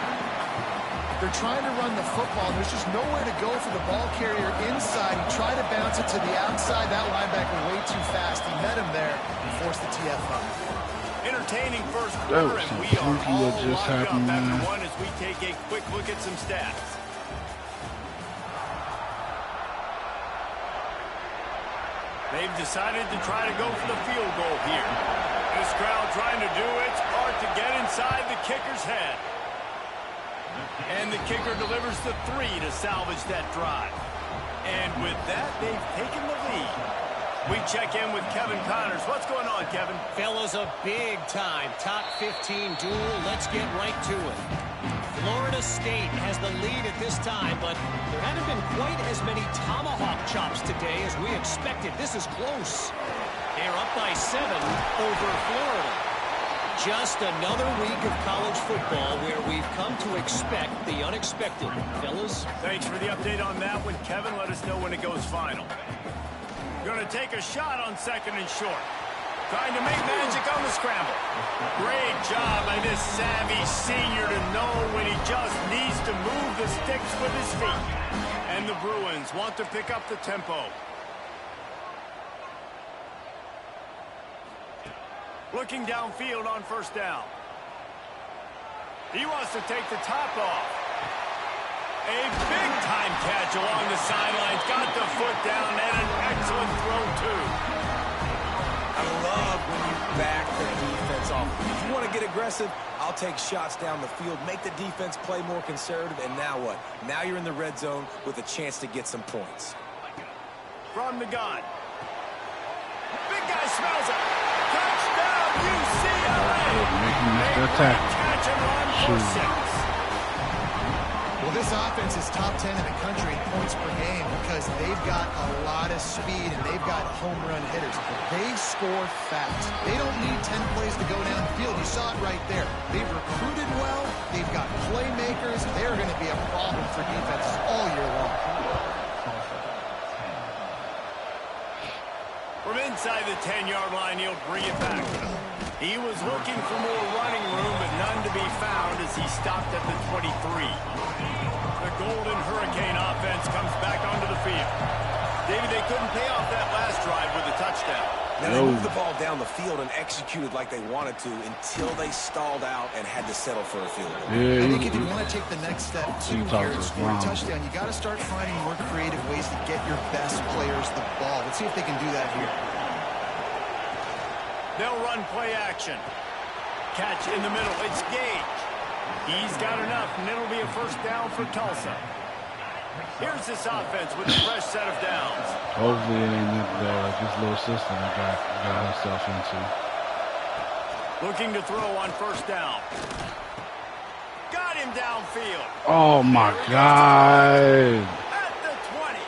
They're trying to run the football. There's just nowhere to go for the ball carrier inside. He tried to bounce it to the outside. That linebacker way too fast. He met him there and forced the TFO. Entertaining first quarter, and we are all just locked happened, up after man. one as we take a quick look at some stats. They've decided to try to go for the field goal here. This crowd trying to do its part to get inside the kicker's head. And the kicker delivers the 3 to salvage that drive. And with that, they've taken the lead. We check in with Kevin Connors. What's going on, Kevin? Fellas, a big-time top 15 duel. Let's get right to it. Florida State has the lead at this time, but there haven't been quite as many tomahawk chops today as we expected. This is close. They're up by 7 over Florida. Just another week of college football where we've come to expect the unexpected. Fellas? Thanks for the update on that one, Kevin. Let us know when it goes final. Going to take a shot on 2nd and short. Trying to make magic on the scramble. Great job by this savvy senior to know when he just needs to move the sticks with his feet. And the Bruins want to pick up the tempo. Looking downfield on 1st down. He wants to take the top off. A big-time catch along the sidelines. Got the foot down and an excellent throw, too. I love when you back the defense off. If you want to get aggressive, I'll take shots down the field, make the defense play more conservative, and now what? Now you're in the red zone with a chance to get some points. From the gun. Big guy smells it. Touchdown, UCLA. Catch and run for 6. Well, this offense is top 10 in the country in points per game because they've got a lot of speed and they've got home run hitters. They score fast. They don't need 10 plays to go down the field. You saw it right there. They've recruited well. They've got playmakers. They're going to be a problem for defenses all year long. From inside the 10-yard line, he'll bring it back. He was looking for more running room, but none to be found as he stopped at the 23. The Golden Hurricane offense comes back onto the field. David, they couldn't pay off that last drive with a touchdown. Now they moved the ball down the field and executed like they wanted to until they stalled out and had to settle for a field goal. I think if you want to take the next step to score a touchdown, you got to start finding more creative ways to get your best players the ball. Let's see if they can do that here. They'll run play action. Catch in the middle. It's Gage. He's got enough, and it'll be a 1st down for Tulsa. Here's this offense with a fresh set of downs. Hopefully it ain't like this little system I got herself into. Looking to throw on 1st down. Got him downfield. Oh, my God. At the 20.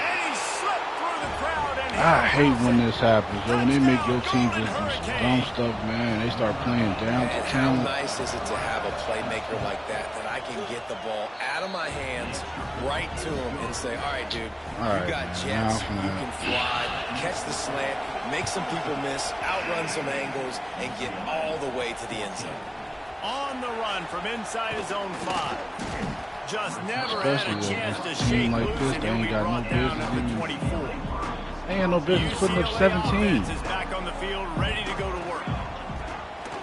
And he slipped through the crowd. And I hate when this happens. When they make your team just do some dumb stuff, man. They start playing down to talent. How nice is it to have a playmaker like that I can get the ball out of my hands right to him and say, all right, dude, you got jets, you can fly, catch the slant, make some people miss, outrun some angles, and get all the way to the end zone. On the run from inside his own 5. Just never Especially had a chance to a team shake like loose, this, and they he'll ain't be got brought no down at the business 24. They ain't no business putting up 17. Is back on the field, ready to go to work.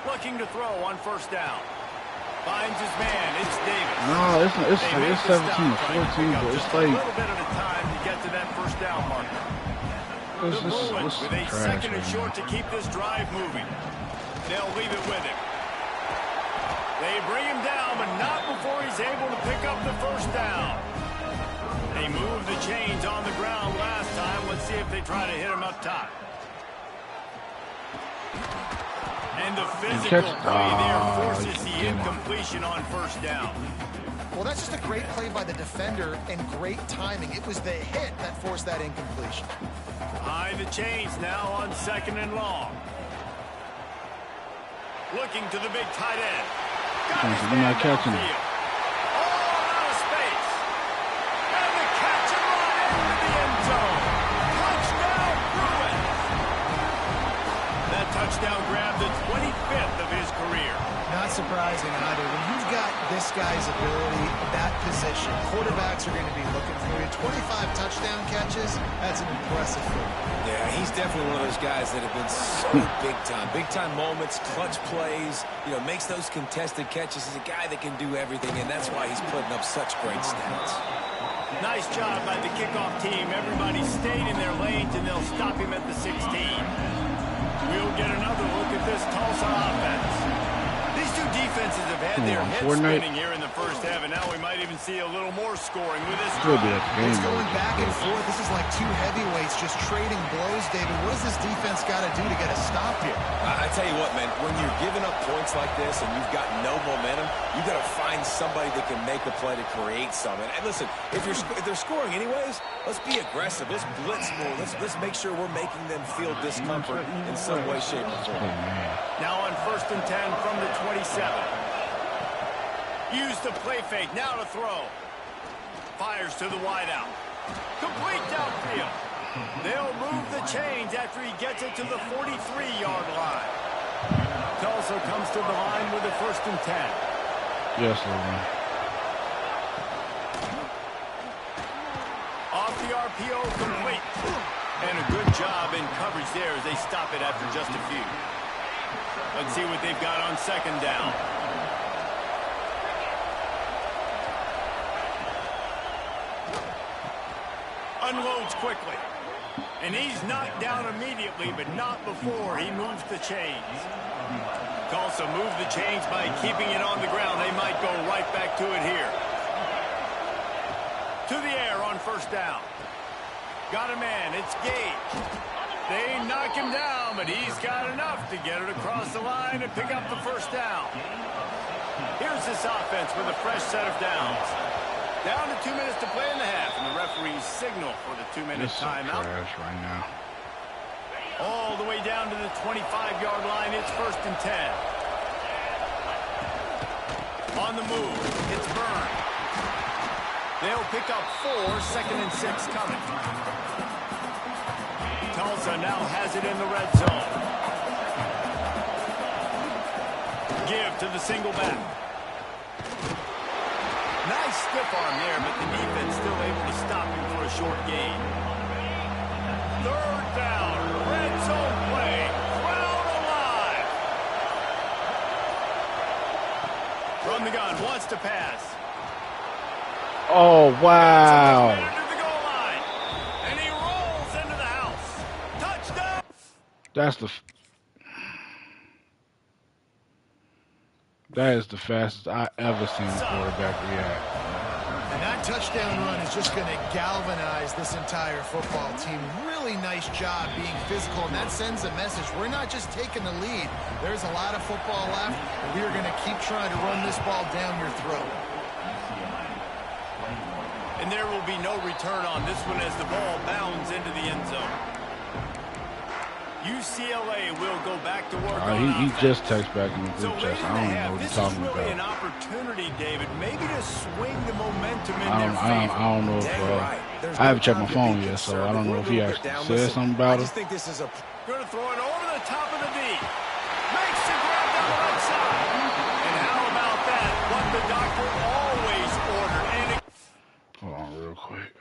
Looking to throw on 1st down. Finds his man. It's Davis. No, it's 17-14, but it's like a little bit at a time to get to that 1st down marker. The Bruins with a 2nd and short to keep this drive moving. They'll leave it with him. They bring him down, but not before he's able to pick up the 1st down. They moved the chains on the ground last time. Let's see if they try to hit him up top. And the physical play there forces the incompletion on 1st down. Well, that's just a great play by the defender and great timing. It was the hit that forced that incompletion. High the chains now on 2nd and long. Looking to the big tight end. You're not catching him. All out of space. And the catch and run into the end zone. Touchdown, Bruins. That touchdown grabbed the 25th of his career. Not surprising either. When you've got this guy's ability, that position, quarterbacks are going to be looking for you. 25 touchdown catches, that's an impressive thing. Yeah, he's definitely one of those guys that have been so big time. Big time moments, clutch plays, makes those contested catches. He's a guy that can do everything, and that's why he's putting up such great stats. Nice job by the kickoff team. Everybody stayed in their lanes, and they'll stop him at the 16. We'll get another look at this Tulsa offense. These two defenses defenses have had their heads spinning here in the first half, and now we might even see a little more scoring with this drive. It's going back and forth. This is like two heavyweights just trading blows, David. What does this defense got to do to get a stop here? I tell you what, man, when you're giving up points like this and you've got no momentum, you got to find somebody that can make a play to create something. And listen, if they're scoring anyways, let's be aggressive. Let's blitz more. Let's make sure we're making them feel discomfort in some way, shape, or form. Now on 1st and 10 from the 27. Use the play fake. Now to throw. Fires to the wideout. Complete downfield. They'll move the chains after he gets it to the 43-yard line. Tulsa comes to the line with a 1st and 10. Yes, Lord. Off the RPO, complete. And a good job in coverage there as they stop it after just a few. Let's see what they've got on 2nd down. Unloads quickly. And he's knocked down immediately, but not before he moves the chains. Tulsa moved the chains by keeping it on the ground. They might go right back to it here. To the air on 1st down. Got a man. It's Gage. They knock him down, but he's got enough to get it across the line and pick up the 1st down. Here's this offense with a fresh set of downs. Down to 2 minutes to play in the half, and the referees signal for the 2-minute timeout. Right now. All the way down to the 25-yard line. It's 1st and 10. On the move, it's Byrne. They'll pick up 4, 2nd and 6 coming. Tulsa now has it in the red zone. Give to the single back. Nice stiff arm there, but the defense still able to stop him for a short gain. 3rd down, red zone play, crowd alive. From the gun, wants to pass. Oh, wow. And he rolls into the house. Touchdown. That is the fastest I ever seen a quarterback react. And that touchdown run is just going to galvanize this entire football team. Really nice job being physical, and that sends a message. We're not just taking the lead. There's a lot of football left, and we are going to keep trying to run this ball down your throat. And there will be no return on this one as the ball bounds into the end zone. UCLA will go back to work on he just texted back in the group chat. I don't know what he's talking about. This is really an opportunity, David, maybe to swing the momentum in their favor. I don't know if I haven't checked my phone yet, so I don't know if he actually said something about it. I just think this is going to throw it over the top of the D. Makes the grab down the right side. And how about that? What the doctor always ordered. Hold on real quick.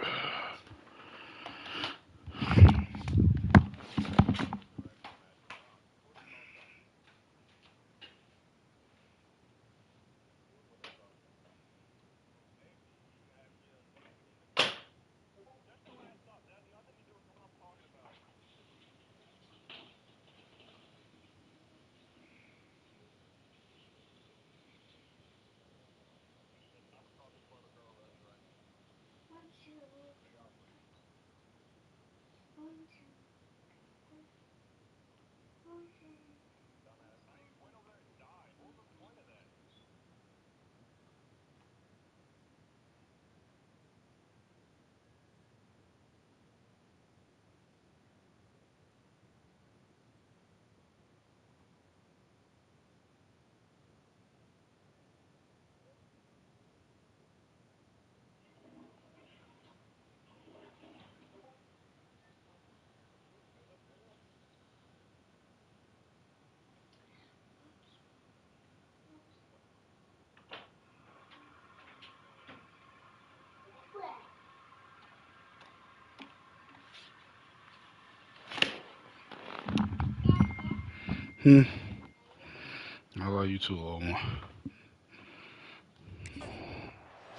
I love you too, old one.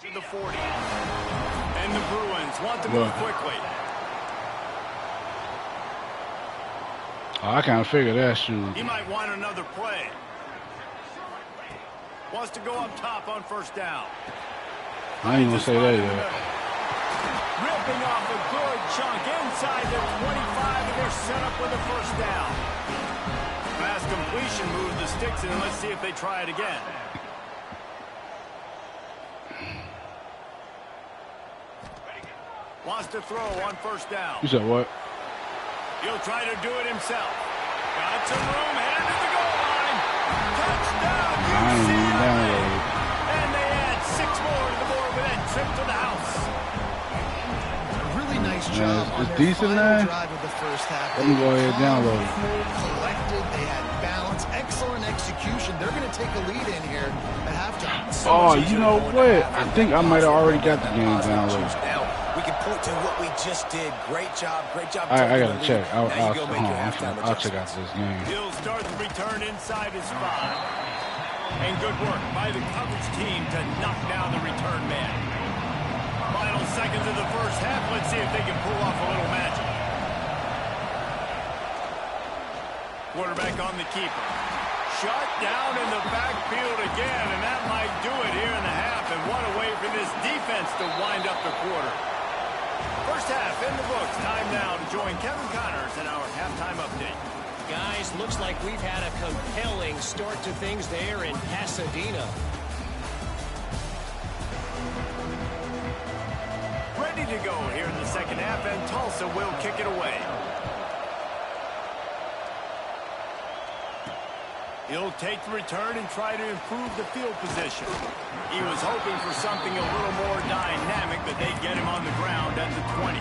To the 40. And the Bruins want to move quickly. Oh, I kind of figured that, shoot. He might want another play. Wants to go up top on first down. I ain't gonna say that yet. Ripping off a good chunk inside the 25, and they're set up with a first down. Fast completion moves the sticks in, and let's see if they try it again. Wants to throw on first down. You said what? He'll try to do it himself. Got some room, headed to the goal line. Touchdown, UCLA. And they add 6 more to the board with that trip to the house. Really nice job on it's their decent, final man. drive of the first half. Let me go ahead and download it. Collected, they had balance, excellent execution. They're going to take a lead in here at halftime. Oh, you know what? I think I might have already got the game downloaded. Now, we can point to what we just did. Great job. I gotta check. I'll check out this game. He'll start the return inside his 5. And good work by the coverage team to knock down the return man. Final seconds of the first half. Let's see if they can pull off a little magic. Quarterback on the keeper. Shut down in the backfield again, and that might do it here in the half. And what a way for this defense to wind up the quarter. First half in the books. Time now to join Kevin Connors in our halftime update. Guys, looks like we've had a compelling start to things there in Pasadena. Ready to go here in the second half, and Tulsa will kick it away. He'll take the return and try to improve the field position. He was hoping for something a little more dynamic, but they get him on the ground at the 20.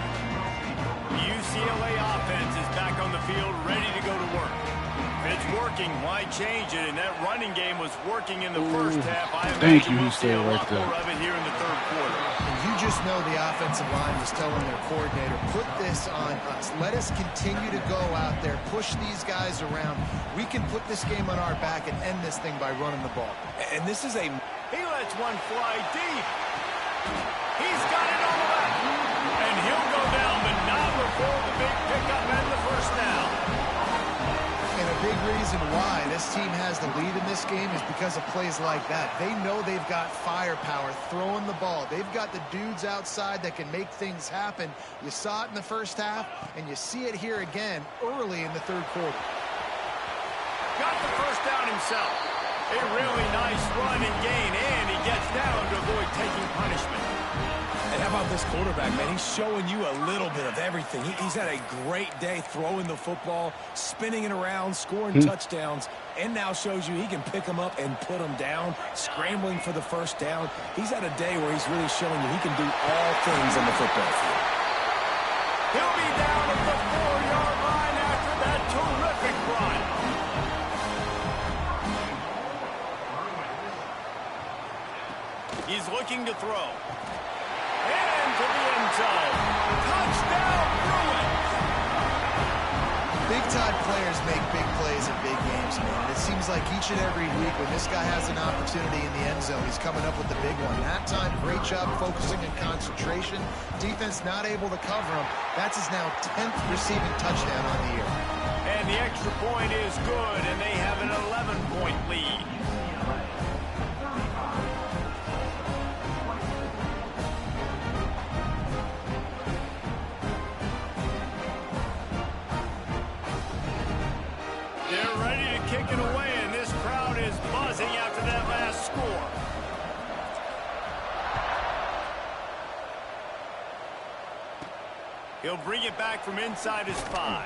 UCLA offense is back on the field, ready to go to work. If it's working, why change it? And that running game was working in the first half. I imagine we'll see a lot more of it here in the third quarter. And you just know the offensive line was telling their coordinator, put this on us. Let us continue to go out there, push these guys around. We can put this game on our back and end this thing by running the ball. And this is a... He lets one fly deep. He's got it on the back. And he'll go down, but not before the big pickup and the first down. And a big reason why this team has the lead in this game is because of plays like that. They know they've got firepower throwing the ball. They've got the dudes outside that can make things happen. You saw it in the first half, and you see it here again early in the third quarter. Got the first down himself. A really nice run and gain, and he gets down to avoid taking punishment. And how about this quarterback, man? He's showing you a little bit of everything. He's had a great day throwing the football, spinning it around, scoring touchdowns, and now shows you he can pick them up and put them down, scrambling for the first down. He's had a day where he's really showing you he can do all things on the football field. He'll be down at the 4-yard line after that terrific run. He's looking to throw. Into the end zone. Touchdown, Bruins! Big-time players make big plays in big games, man. It seems like each and every week when this guy has an opportunity in the end zone, he's coming up with the big one. That time, great job focusing and concentration. Defense not able to cover him. That's his now 10th receiving touchdown on the year. And the extra point is good, and they have an 11-point lead. They're ready to kick it away, and this crowd is buzzing after that last score. He'll bring it back from inside his 5.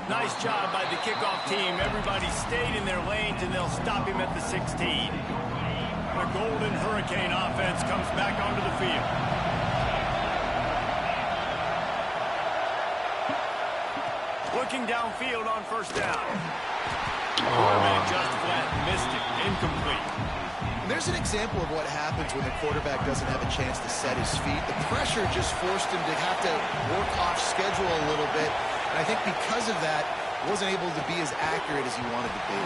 Nice job by the kickoff team. Everybody stayed in their lanes, and they'll stop him at the 16. The Golden Hurricane offense comes back onto the field. Looking downfield on first down. Quarterback just flat missed it. Incomplete. And there's an example of what happens when the quarterback doesn't have a chance to set his feet. The pressure just forced him to have to work off schedule a little bit. And I think because of that, wasn't able to be as accurate as he wanted to be.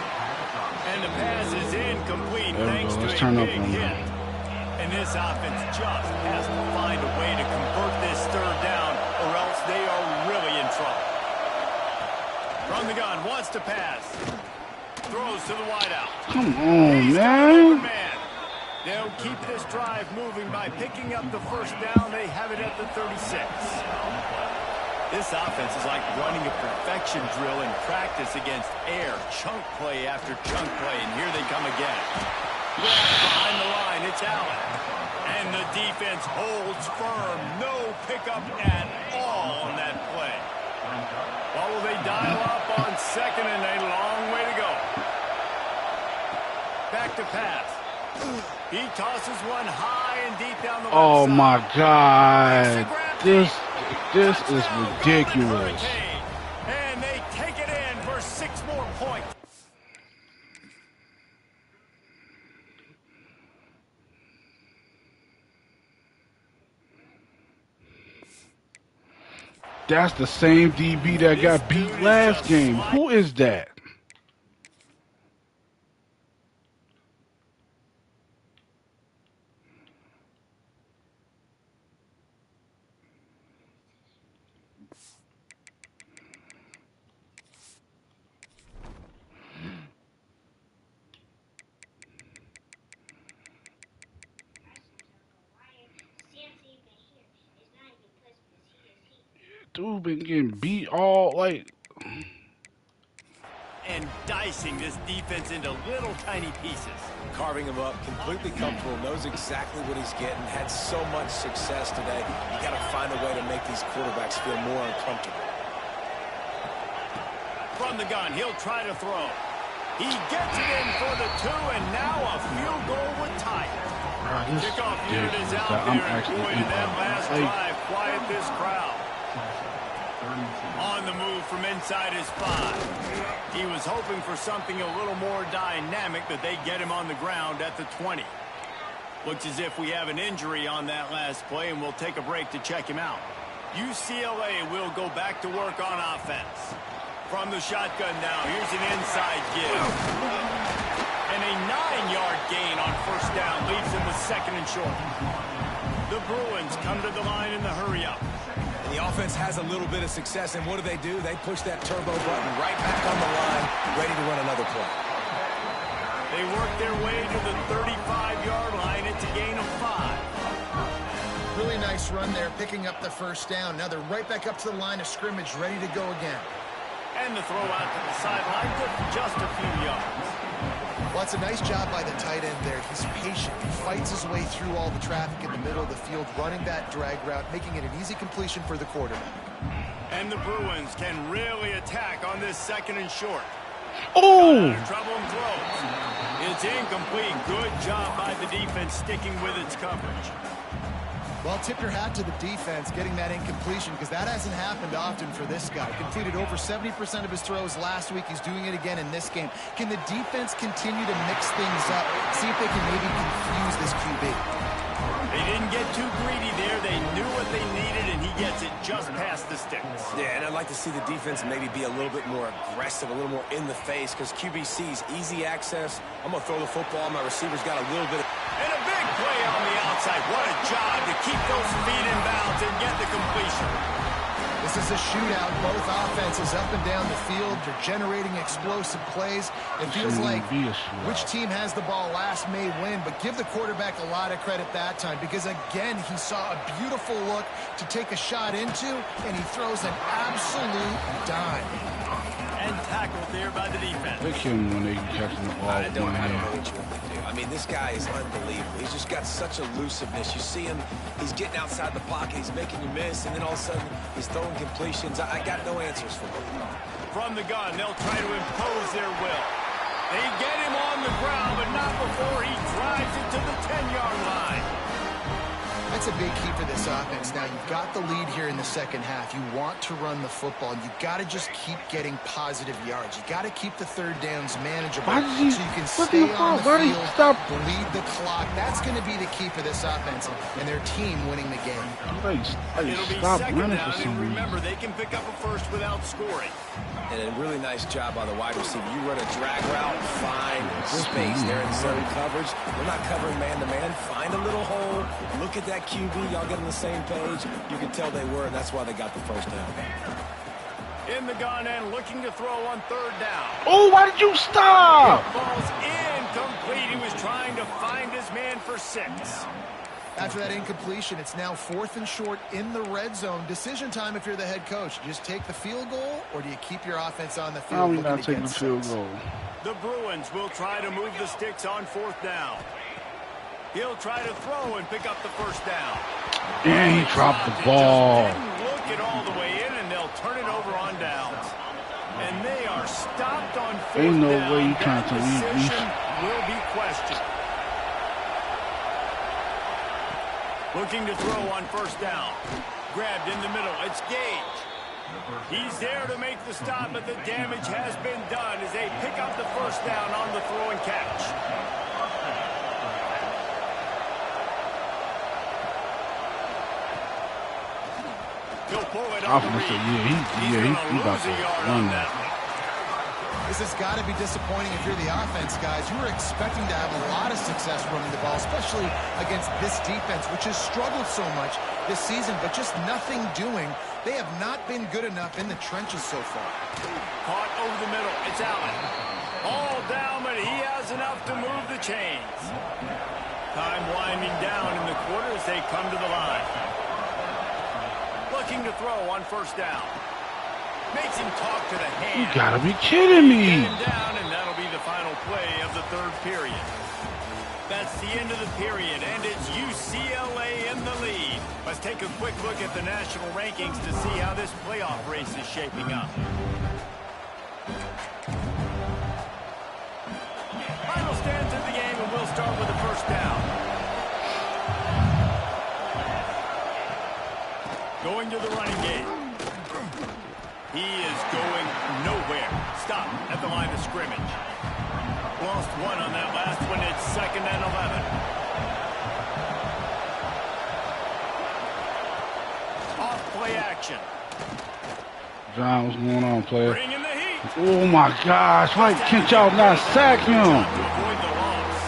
And the pass is incomplete thanks to a big hit. And this offense just has to find a way to convert this third down, or else they are really in trouble. From the gun, wants to pass. Throws to the wideout. Come on, man. They'll keep this drive moving by picking up the first down. They have it at the 36. This offense is like running a perfection drill in practice against air. Chunk play after chunk play, and here they come again. Behind the line, it's Allen. And the defense holds firm. No pickup at all on that play. Well, will they dial up on second and a long way to go? Back to pass. He tosses one high and deep down the left Oh side. my God. This is ridiculous. And they take it in for 6 more points. That's the same DB that got beat last game. Who is that? Dude been getting beat all like. And dicing this defense into little tiny pieces. Carving him up, completely comfortable, knows exactly what he's getting, had so much success today. You got to find a way to make these quarterbacks feel more uncomfortable. From the gun, he'll try to throw. He gets it in for the 2, and now a field goal would tie it. Kickoff unit is out there, and boy, did that last drive quiet this crowd. On the move from inside his 5. He was hoping for something a little more dynamic, that they get him on the ground at the 20. Looks as if we have an injury on that last play, and we'll take a break to check him out. UCLA will go back to work on offense. From the shotgun now, here's an inside give. And a 9-yard gain on first down leaves him with 2nd and short. The Bruins come to the line in the hurry-up. The offense has a little bit of success, and what do? They push that turbo button right back on the line, ready to run another play. They work their way to the 35-yard line. It's a gain of 5. Really nice run there, picking up the first down. Now they're right back up to the line of scrimmage, ready to go again. And the throw out to the sideline took just a few yards. Well, it's a nice job by the tight end there. He's patient. He fights his way through all the traffic in the middle of the field, running that drag route, making it an easy completion for the quarterback. And the Bruins can really attack on this 2nd and short. Oh! Trouble and throws. It's incomplete. Good job by the defense sticking with its coverage. Well, tip your hat to the defense getting that incompletion, because that hasn't happened often for this guy. Completed over 70% of his throws last week. He's doing it again in this game. Can the defense continue to mix things up? See if they can maybe confuse this QB. They didn't get too greedy there. They knew what they needed, and he gets it just past the sticks. Yeah, and I'd like to see the defense maybe be a little bit more aggressive, a little more in the face, because QB sees easy access. I'm going to throw the football. My receiver's got a little bit of... And a big play on the outside. What a job to keep those feet in bounds and get the completion. This is a shootout. Both offenses up and down the field. They're generating explosive plays. It feels like which team has the ball last may win, but give the quarterback a lot of credit that time, because, again, he saw a beautiful look to take a shot into, and he throws an absolute dime. And tackled there by the defense. Pick him when they catch the ball. I don't know what you want to do. I mean, this guy is unbelievable. He's just got such elusiveness. You see him, he's getting outside the pocket, he's making you miss, and then all of a sudden, he's throwing completions. I got no answers for him. From the gun, they'll try to impose their will. They get him on the ground, but not before he drives it to the 10-yard line. That's a big key for this offense. Now, you've got the lead here in the second half. You want to run the football. You've got to just keep getting positive yards. You've got to keep the third downs manageable so you can stay on the field, bleed the clock. That's going to be the key for this offense and their team winning the game. It'll be second down, and remember, they can pick up a first without scoring. And a really nice job by the wide receiver. You run a drag route, find space there in zone coverage. We're not covering man-to-man. Find a little hole. Look at that QB. Y'all get on the same page. You can tell they were, and that's why they got the first down. In the gun and looking to throw on third down. Oh, why did you stop? It falls incomplete. He was trying to find his man for 6. After that incompletion, it's now 4th and short in the red zone. Decision time if you're the head coach. You just take the field goal, or do you keep your offense on the field? I'm not taking the field goal. The Bruins will try to move the sticks on 4th down. He'll try to throw and pick up the first down. And he dropped the ball. Didn't look it all the way in, and they'll turn it over on downs. And they are stopped on 4th down. Ain't no way you trying to leave. Will be questioned. Looking to throw on first down. Grabbed in the middle. It's Gage. He's there to make the stop, but the damage has been done as they pick up the first down on the throw and catch. He'll pull it off. He about to run that. This has got to be disappointing if you're the offense, guys. You were expecting to have a lot of success running the ball, especially against this defense, which has struggled so much this season, but just nothing doing. They have not been good enough in the trenches so far. Caught over the middle. It's Allen. All down, but he has enough to move the chains. Time winding down in the quarter as they come to the line. Looking to throw on first down. Makes him talk to the hand. You gotta be kidding me. Get him down, and that'll be the final play of the 3rd period. That's the end of the period, and it's UCLA in the lead. Let's take a quick look at the national rankings to see how this playoff race is shaping up. Final stands of the game, and we'll start with the first down. Going to the running game. He is going nowhere. Stop at the line of scrimmage. Lost 1 on that last one. It's 2nd and 11. Off play action. John, what's going on, player? Bring in the heat. Oh my gosh, why can't y'all not sack him? To avoid the loss.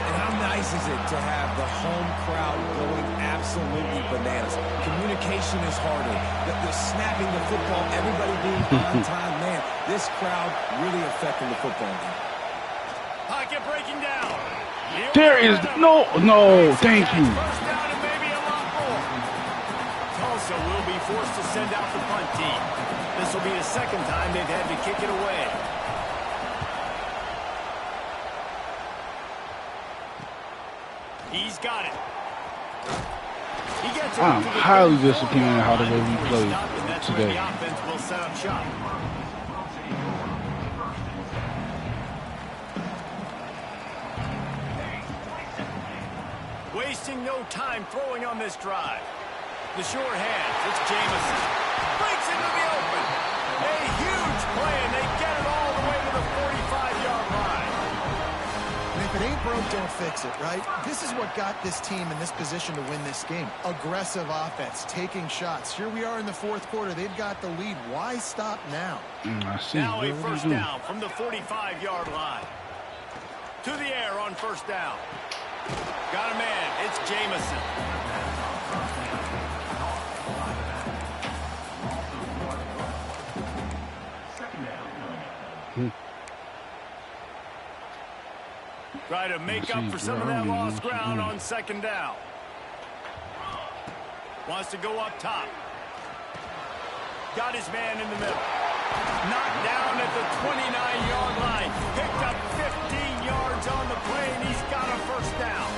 And how nice is it to have the home crowd going absolutely bananas? Communication is harder. The snapping the football, everybody being on time, man. This crowd really affecting the football game. Pocket breaking down. There is no, thank you. First down and maybe a lot more. Tulsa will be forced to send out the punt team. This will be the 2nd time they've had to kick it away. He's got it. I'm highly disappointed in how the way we played today. The offense will set up shop. Wasting no time throwing on this drive. The sure hands. It's Jamison. Breaks into the open. A huge play, and they get it all the way to the 45-yard line. And if it ain't broke, don't fix it, right? This is what got this team in this position to win this game. Aggressive offense, taking shots. Here we are in the 4th quarter. They've got the lead. Why stop now? I see. Now a first down from the 45-yard line. To the air on first down. Got a man. It's Jamison. Try to make up for some of that lost ground on 2nd down. Wants to go up top. Got his man in the middle. Knocked down at the 29-yard line. Picked up 15 yards on the play, and he's got a first down.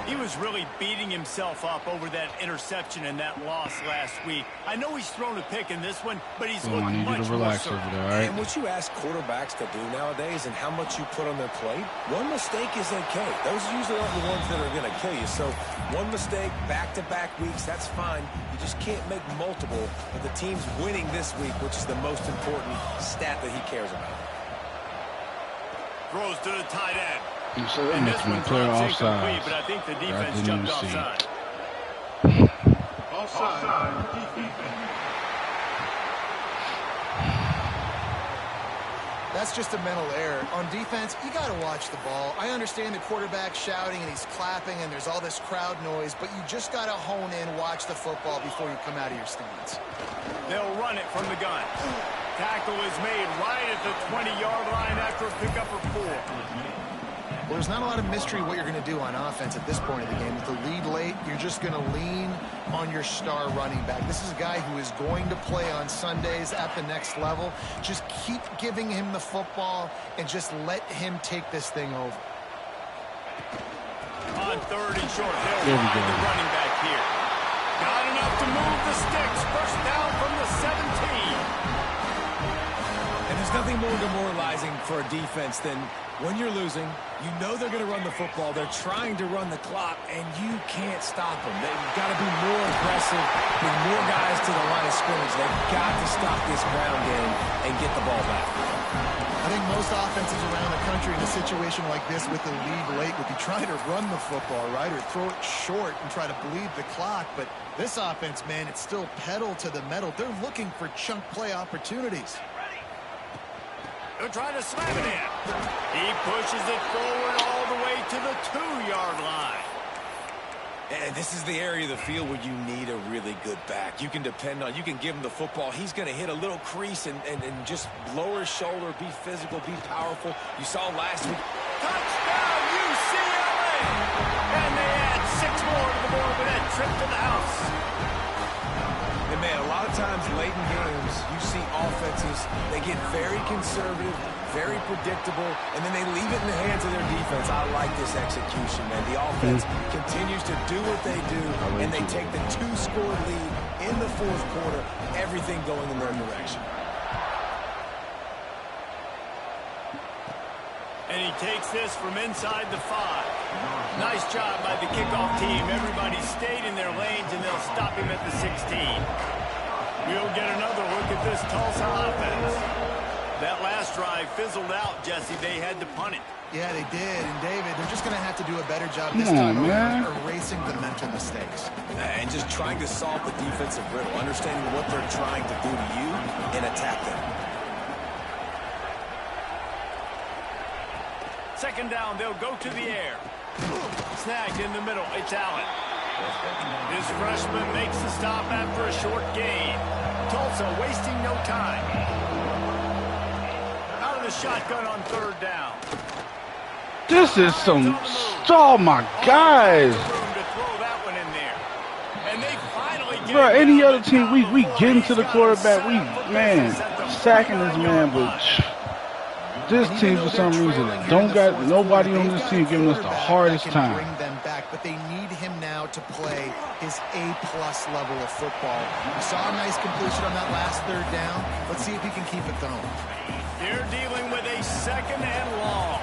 He was really beating himself up over that interception and that loss last week. I know he's thrown a pick in this one, but he's looked much more relax over there, all right? And what you ask quarterbacks to do nowadays and how much you put on their plate, one mistake is okay. Those usually aren't the ones that are going to kill you. So one mistake, back-to-back weeks, that's fine. You just can't make multiple. But the team's winning this week, which is the most important stat that he cares about. Throws to the tight end. So that must be clear offside. But I think the defense jumped offside. That's just a mental error. On defense, you got to watch the ball. I understand the quarterback shouting and he's clapping and there's all this crowd noise, but you just got to hone in, watch the football before you come out of your stance. They'll run it from the gun. Tackle is made right at the 20-yard line after a pickup of 4. Well, there's not a lot of mystery what you're going to do on offense at this point of the game. With the lead late, you're just going to lean on your star running back. This is a guy who is going to play on Sundays at the next level. Just keep giving him the football and just let him take this thing over. On 3rd and short, they'll find the running back here. Got enough to move the sticks. First down from the 17. And there's nothing more demoralizing for a defense than when you're losing, you know they're going to run the football. They're trying to run the clock, and you can't stop them. They've got to be more aggressive, bring more guys to the line of scrimmage. They've got to stop this ground game and get the ball back. I think most offenses around the country in a situation like this with the lead late would be trying to run the football, right, or throw it short and try to bleed the clock. But this offense, man, it's still pedal to the metal. They're looking for chunk play opportunities. They're trying to slam it in. He pushes it forward all the way to the 2-yard line. And this is the area of the field where you need a really good back. You can depend on, you can give him the football. He's going to hit a little crease and just lower his shoulder, be physical, be powerful. You saw last week. Touchdown, UCLA! And they add 6 more to the board with that trip to the house. And, man, a lot of times late in games, you see offenses, they get very conservative, very predictable, and then they leave it in the hands of their defense. I like this execution, man. The offense continues to do what they do, and they take the 2-score lead in the 4th quarter, everything going in their direction. And he takes this from inside the 5. Nice job by the kickoff team. Everybody stayed in their lanes, and they'll stop him at the 16. We'll get another look at this Tulsa offense. That last drive fizzled out, Jesse. They had to punt it. Yeah, they did. And, David, they're just going to have to do a better job this time around erasing the mental mistakes. And just trying to solve the defensive riddle, understanding what they're trying to do to you and attack them. 2nd down, they'll go to the air. Snagged in the middle, it's Allen. This freshman makes the stop after a short gain. Tulsa wasting no time. Out of the shotgun on 3rd down. This is some, oh my guys. Bro, any other team, we get into the quarterback, man, sacking this man, but this team for some reason don't got nobody on this team giving us the hardest time. Bring them back, but they need him now to play his A-plus level of football. We saw a nice completion on that last 3rd down. Let's see if he can keep it going. They're dealing with a 2nd and long.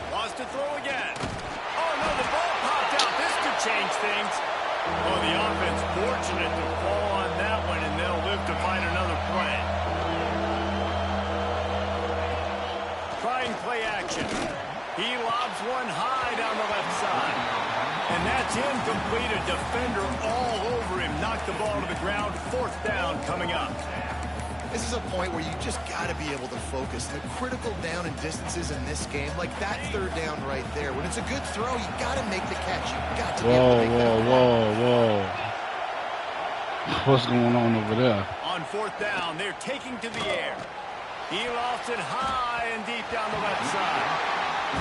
Wants to throw again. Oh no, the ball popped out. This could change things. Oh, the offense fortunate to fall on that one, and they'll live to find another play. Play action. He lobs one high down the left side. And that's incomplete. A defender all over him. Knocked the ball to the ground. 4th down coming up. This is a point where you just got to be able to focus. The critical down and distances in this game, like that 3rd down right there. When it's a good throw, you got to make the catch. You got to be able to make that whoa. What's going on over there? On 4th down, they're taking to the air. He lofts it high and deep down the left side.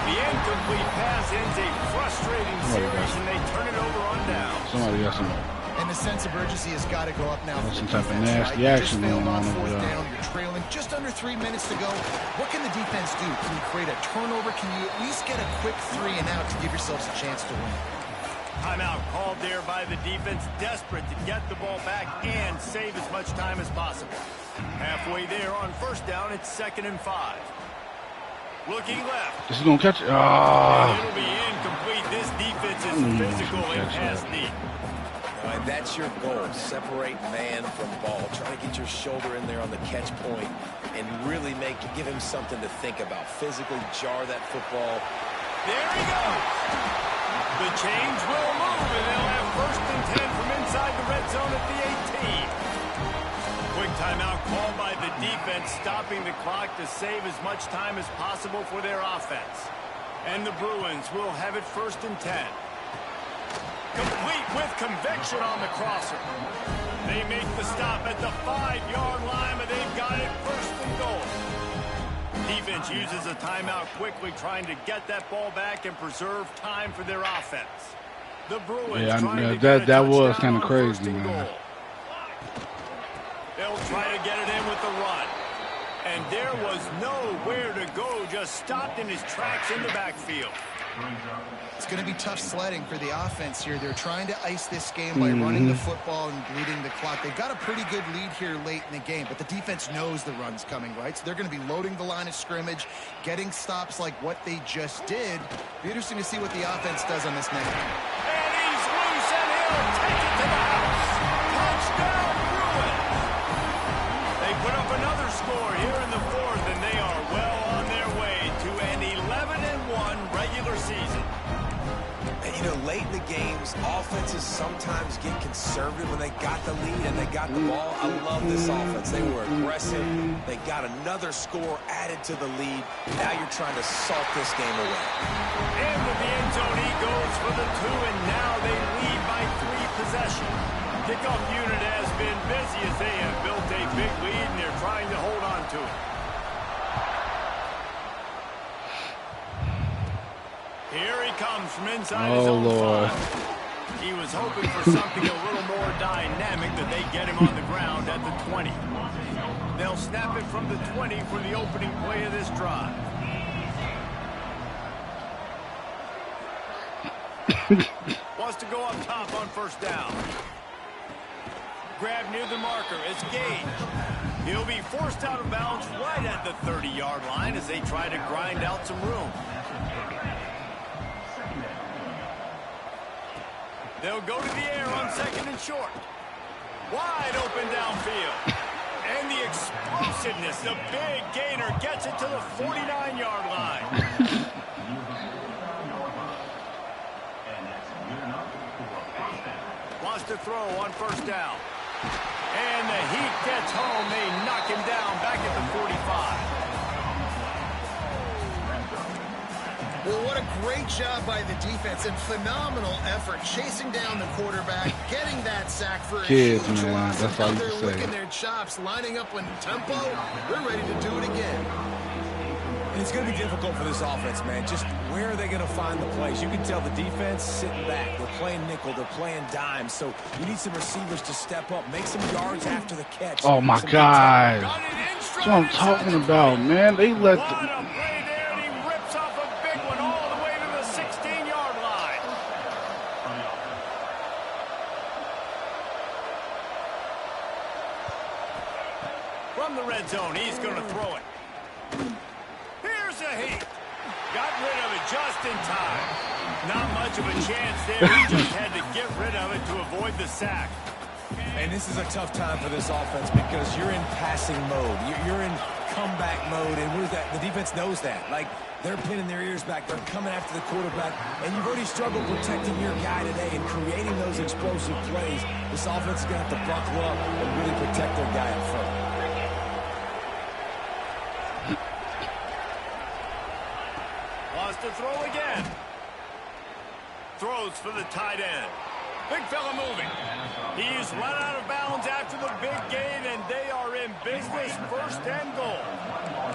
The incomplete pass ends a frustrating series, and they turn it over on down. Somebody got some. And the sense of urgency has got to go up now. Some type of nasty action going on over there. Down, you're trailing just under 3 minutes to go. What can the defense do? Can you create a turnover? Can you at least get a quick 3 and out to give yourselves a chance to win? Timeout called there by the defense, desperate to get the ball back and save as much time as possible. Halfway there on 1st down, it's 2nd and 5. Looking left. This is going to catch it. It'll be incomplete. This defense is physical and pass deep. And that's your goal. Separate man from ball. Try to get your shoulder in there on the catch point and really give him something to think about. Physically jar that football. There he goes. The change will move, and they'll have 1st and 10 from inside the red zone at the 18. Quick timeout called by the defense, stopping the clock to save as much time as possible for their offense. And the Bruins will have it 1st and 10. Complete with conviction on the crosser. They make the stop at the 5-yard line, but they've got it 1st and goal. Defense uses a timeout quickly, trying to get that ball back and preserve time for their offense. The Bruins that was kind of crazy, man. They'll try to get it in with the run. And there was nowhere to go, just stopped in his tracks in the backfield. It's going to be tough sledding for the offense here. They're trying to ice this game by running the football and bleeding the clock. They've got a pretty good lead here late in the game, but the defense knows the run's coming, right? So they're going to be loading the line of scrimmage, getting stops like what they just did. Be interesting to see what the offense does on this next one. And he's loose, and he'll take it to the house. Touchdown, Bruins. They put up another score here in the 4th, and they are well on their way to an 11-1 regular season. And, you know, late in the games, offenses sometimes get conservative when they got the lead and they got the ball. I love this offense. They were aggressive. They got another score added to the lead. Now you're trying to salt this game away. Into the end zone he goes for the 2, and now they lead by 3 possessions. Kickoff unit has been busy as they have built a big lead, and they're trying to hold on to it. Here he comes from inside his own 5. He was hoping for something a little more dynamic, that they get him on the ground at the 20. They'll snap it from the 20 for the opening play of this drive. Wants to go up top on 1st down. Grab near the marker is Gage. He'll be forced out of bounds right at the 30-yard line as they try to grind out some room. They'll go to the air on 2nd and short. Wide open downfield. And the explosiveness, the big gainer gets it to the 49-yard line. Wants to throw on 1st down. And the heat gets home. They knock him down back at the 45. Well, what a great job by the defense and phenomenal effort chasing down the quarterback, getting that sack for a huge loss. That's all you they're can say. licking their chops, lining up in tempo. They're ready to do it again. And it's going to be difficult for this offense, man. Just where are they going to find the plays? You can tell the defense sitting back. They're playing nickel. They're playing dime. So you need some receivers to step up, make some yards after the catch. Oh, my God. That's what I'm talking about, man. They let the... From the red zone, he's going to throw it. Here's a heat. Got rid of it just in time. Not much of a chance there. He just had to get rid of it to avoid the sack. And this is a tough time for this offense because you're in passing mode. You're in comeback mode, and the defense knows that. Like, they're pinning their ears back. They're coming after the quarterback, and you've already struggled protecting your guy today and creating those explosive plays. This offense is going to have to buckle up and really protect their guy up front. Wants to throw again. Throws for the tight end. Big fella moving. He's run out of bounds after the big gain, and they are in business, 1st and goal.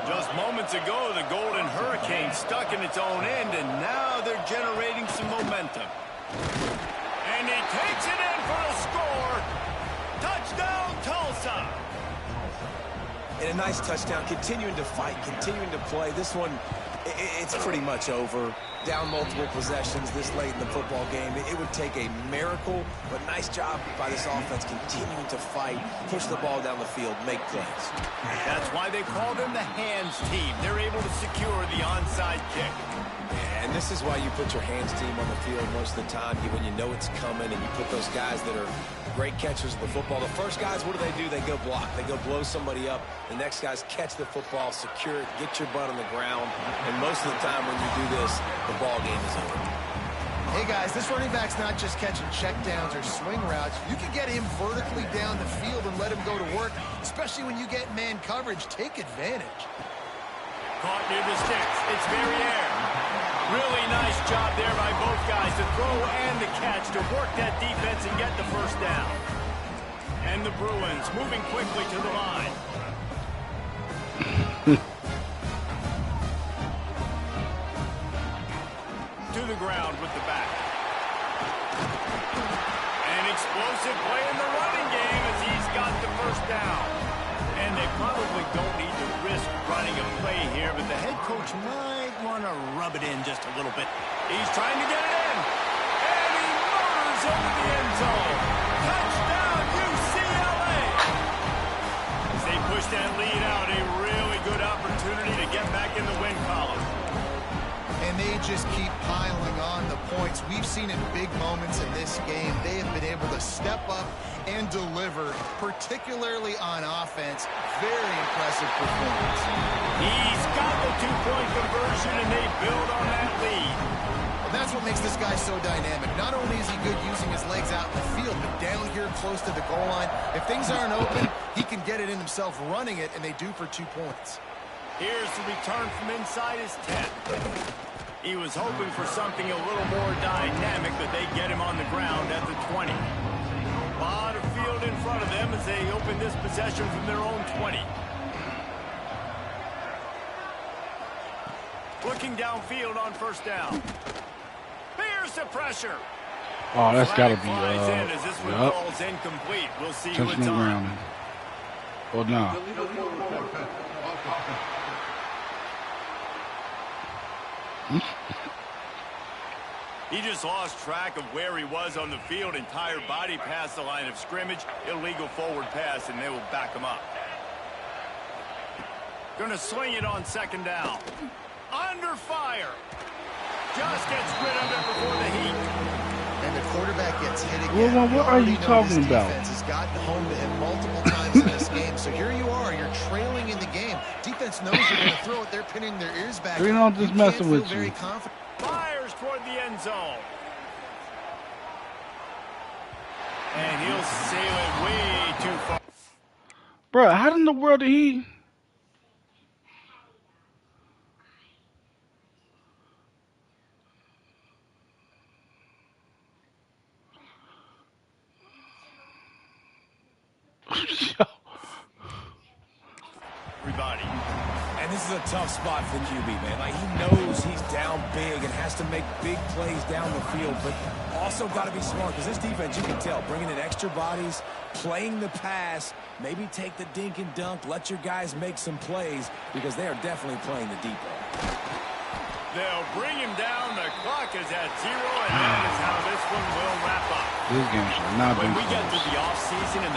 Just moments ago, the Golden Hurricane stuck in its own end, and now they're generating some momentum. And he takes it in for a score. Touchdown, Tulsa. And a nice touchdown, continuing to fight, continuing to play. This one, it's pretty much over. Down multiple possessions this late in the football game. It would take a miracle, but nice job by this offense continuing to fight, push the ball down the field, make plays. That's why they call them the hands team. They're able to secure the onside kick. And this is why you put your hands team on the field most of the time when you know it's coming, and you put those guys that are great catchers of the football. The first guys, what do? They go block. They go blow somebody up. The next guys catch the football, secure it, get your butt on the ground. And most of the time when you do this, the ball game is over. Hey guys, this running back's not just catching checkdowns or swing routes. You can get him vertically down the field and let him go to work, especially when you get man coverage. Take advantage. Caught near the sticks. It's Verrier. Really nice job there by both guys to throw and the catch to work that defense and get the first down. And the Bruins moving quickly to the line. To the ground with the back. An explosive play in the running game as he's got the first down. And they probably don't need to risk running a play here, but the head coach might want to rub it in just a little bit. He's trying to get it in. And he murders over the end zone. Touchdown, UCLA! As they push that lead out, a really good opportunity to get back in the win column. And they just keep piling on the points. We've seen in big moments in this game, they have been able to step up and deliver, particularly on offense. Very impressive performance. He's got the two-point conversion, and they build on that lead. Well, that's what makes this guy so dynamic. Not only is he good using his legs out in the field, but down here close to the goal line, if things aren't open, he can get it in himself running it, and they do for 2 points. Here's the return from inside his 10. He was hoping for something a little more dynamic, but they get him on the ground at the 20. A lot of field in front of them as they open this possession from their own 20. Looking downfield on first down. Here's the pressure. Oh, that's got to be as this one falls incomplete. We'll see who it's on. Well, no. He just lost track of where he was on the field. Entire body past the line of scrimmage. Illegal forward pass, and they will back him up. Going to swing it on second down. Under fire. Just gets rid of it before the heat. And the quarterback gets hit again. Well, what are you talking about? Defense has gotten home to him multiple times in this game. So here you are. You're trailing in the game. Defense knows you're going to throw it. They're pinning their ears back. They're not just messing with you. Very confident. Fires toward the end zone. And he'll sail it way too far. Bro, how in the world did he... Everybody. And this is a tough spot for QB, man. Like, he knows he's down big and has to make big plays down the field, but also got to be smart because this defense, you can tell, bringing in extra bodies, playing the pass, maybe take the dink and dunk, let your guys make some plays because they are definitely playing the deep end. They'll bring him down. The clock is at 0, and that is how this one will wrap up. This game should not be When we get to the offseason and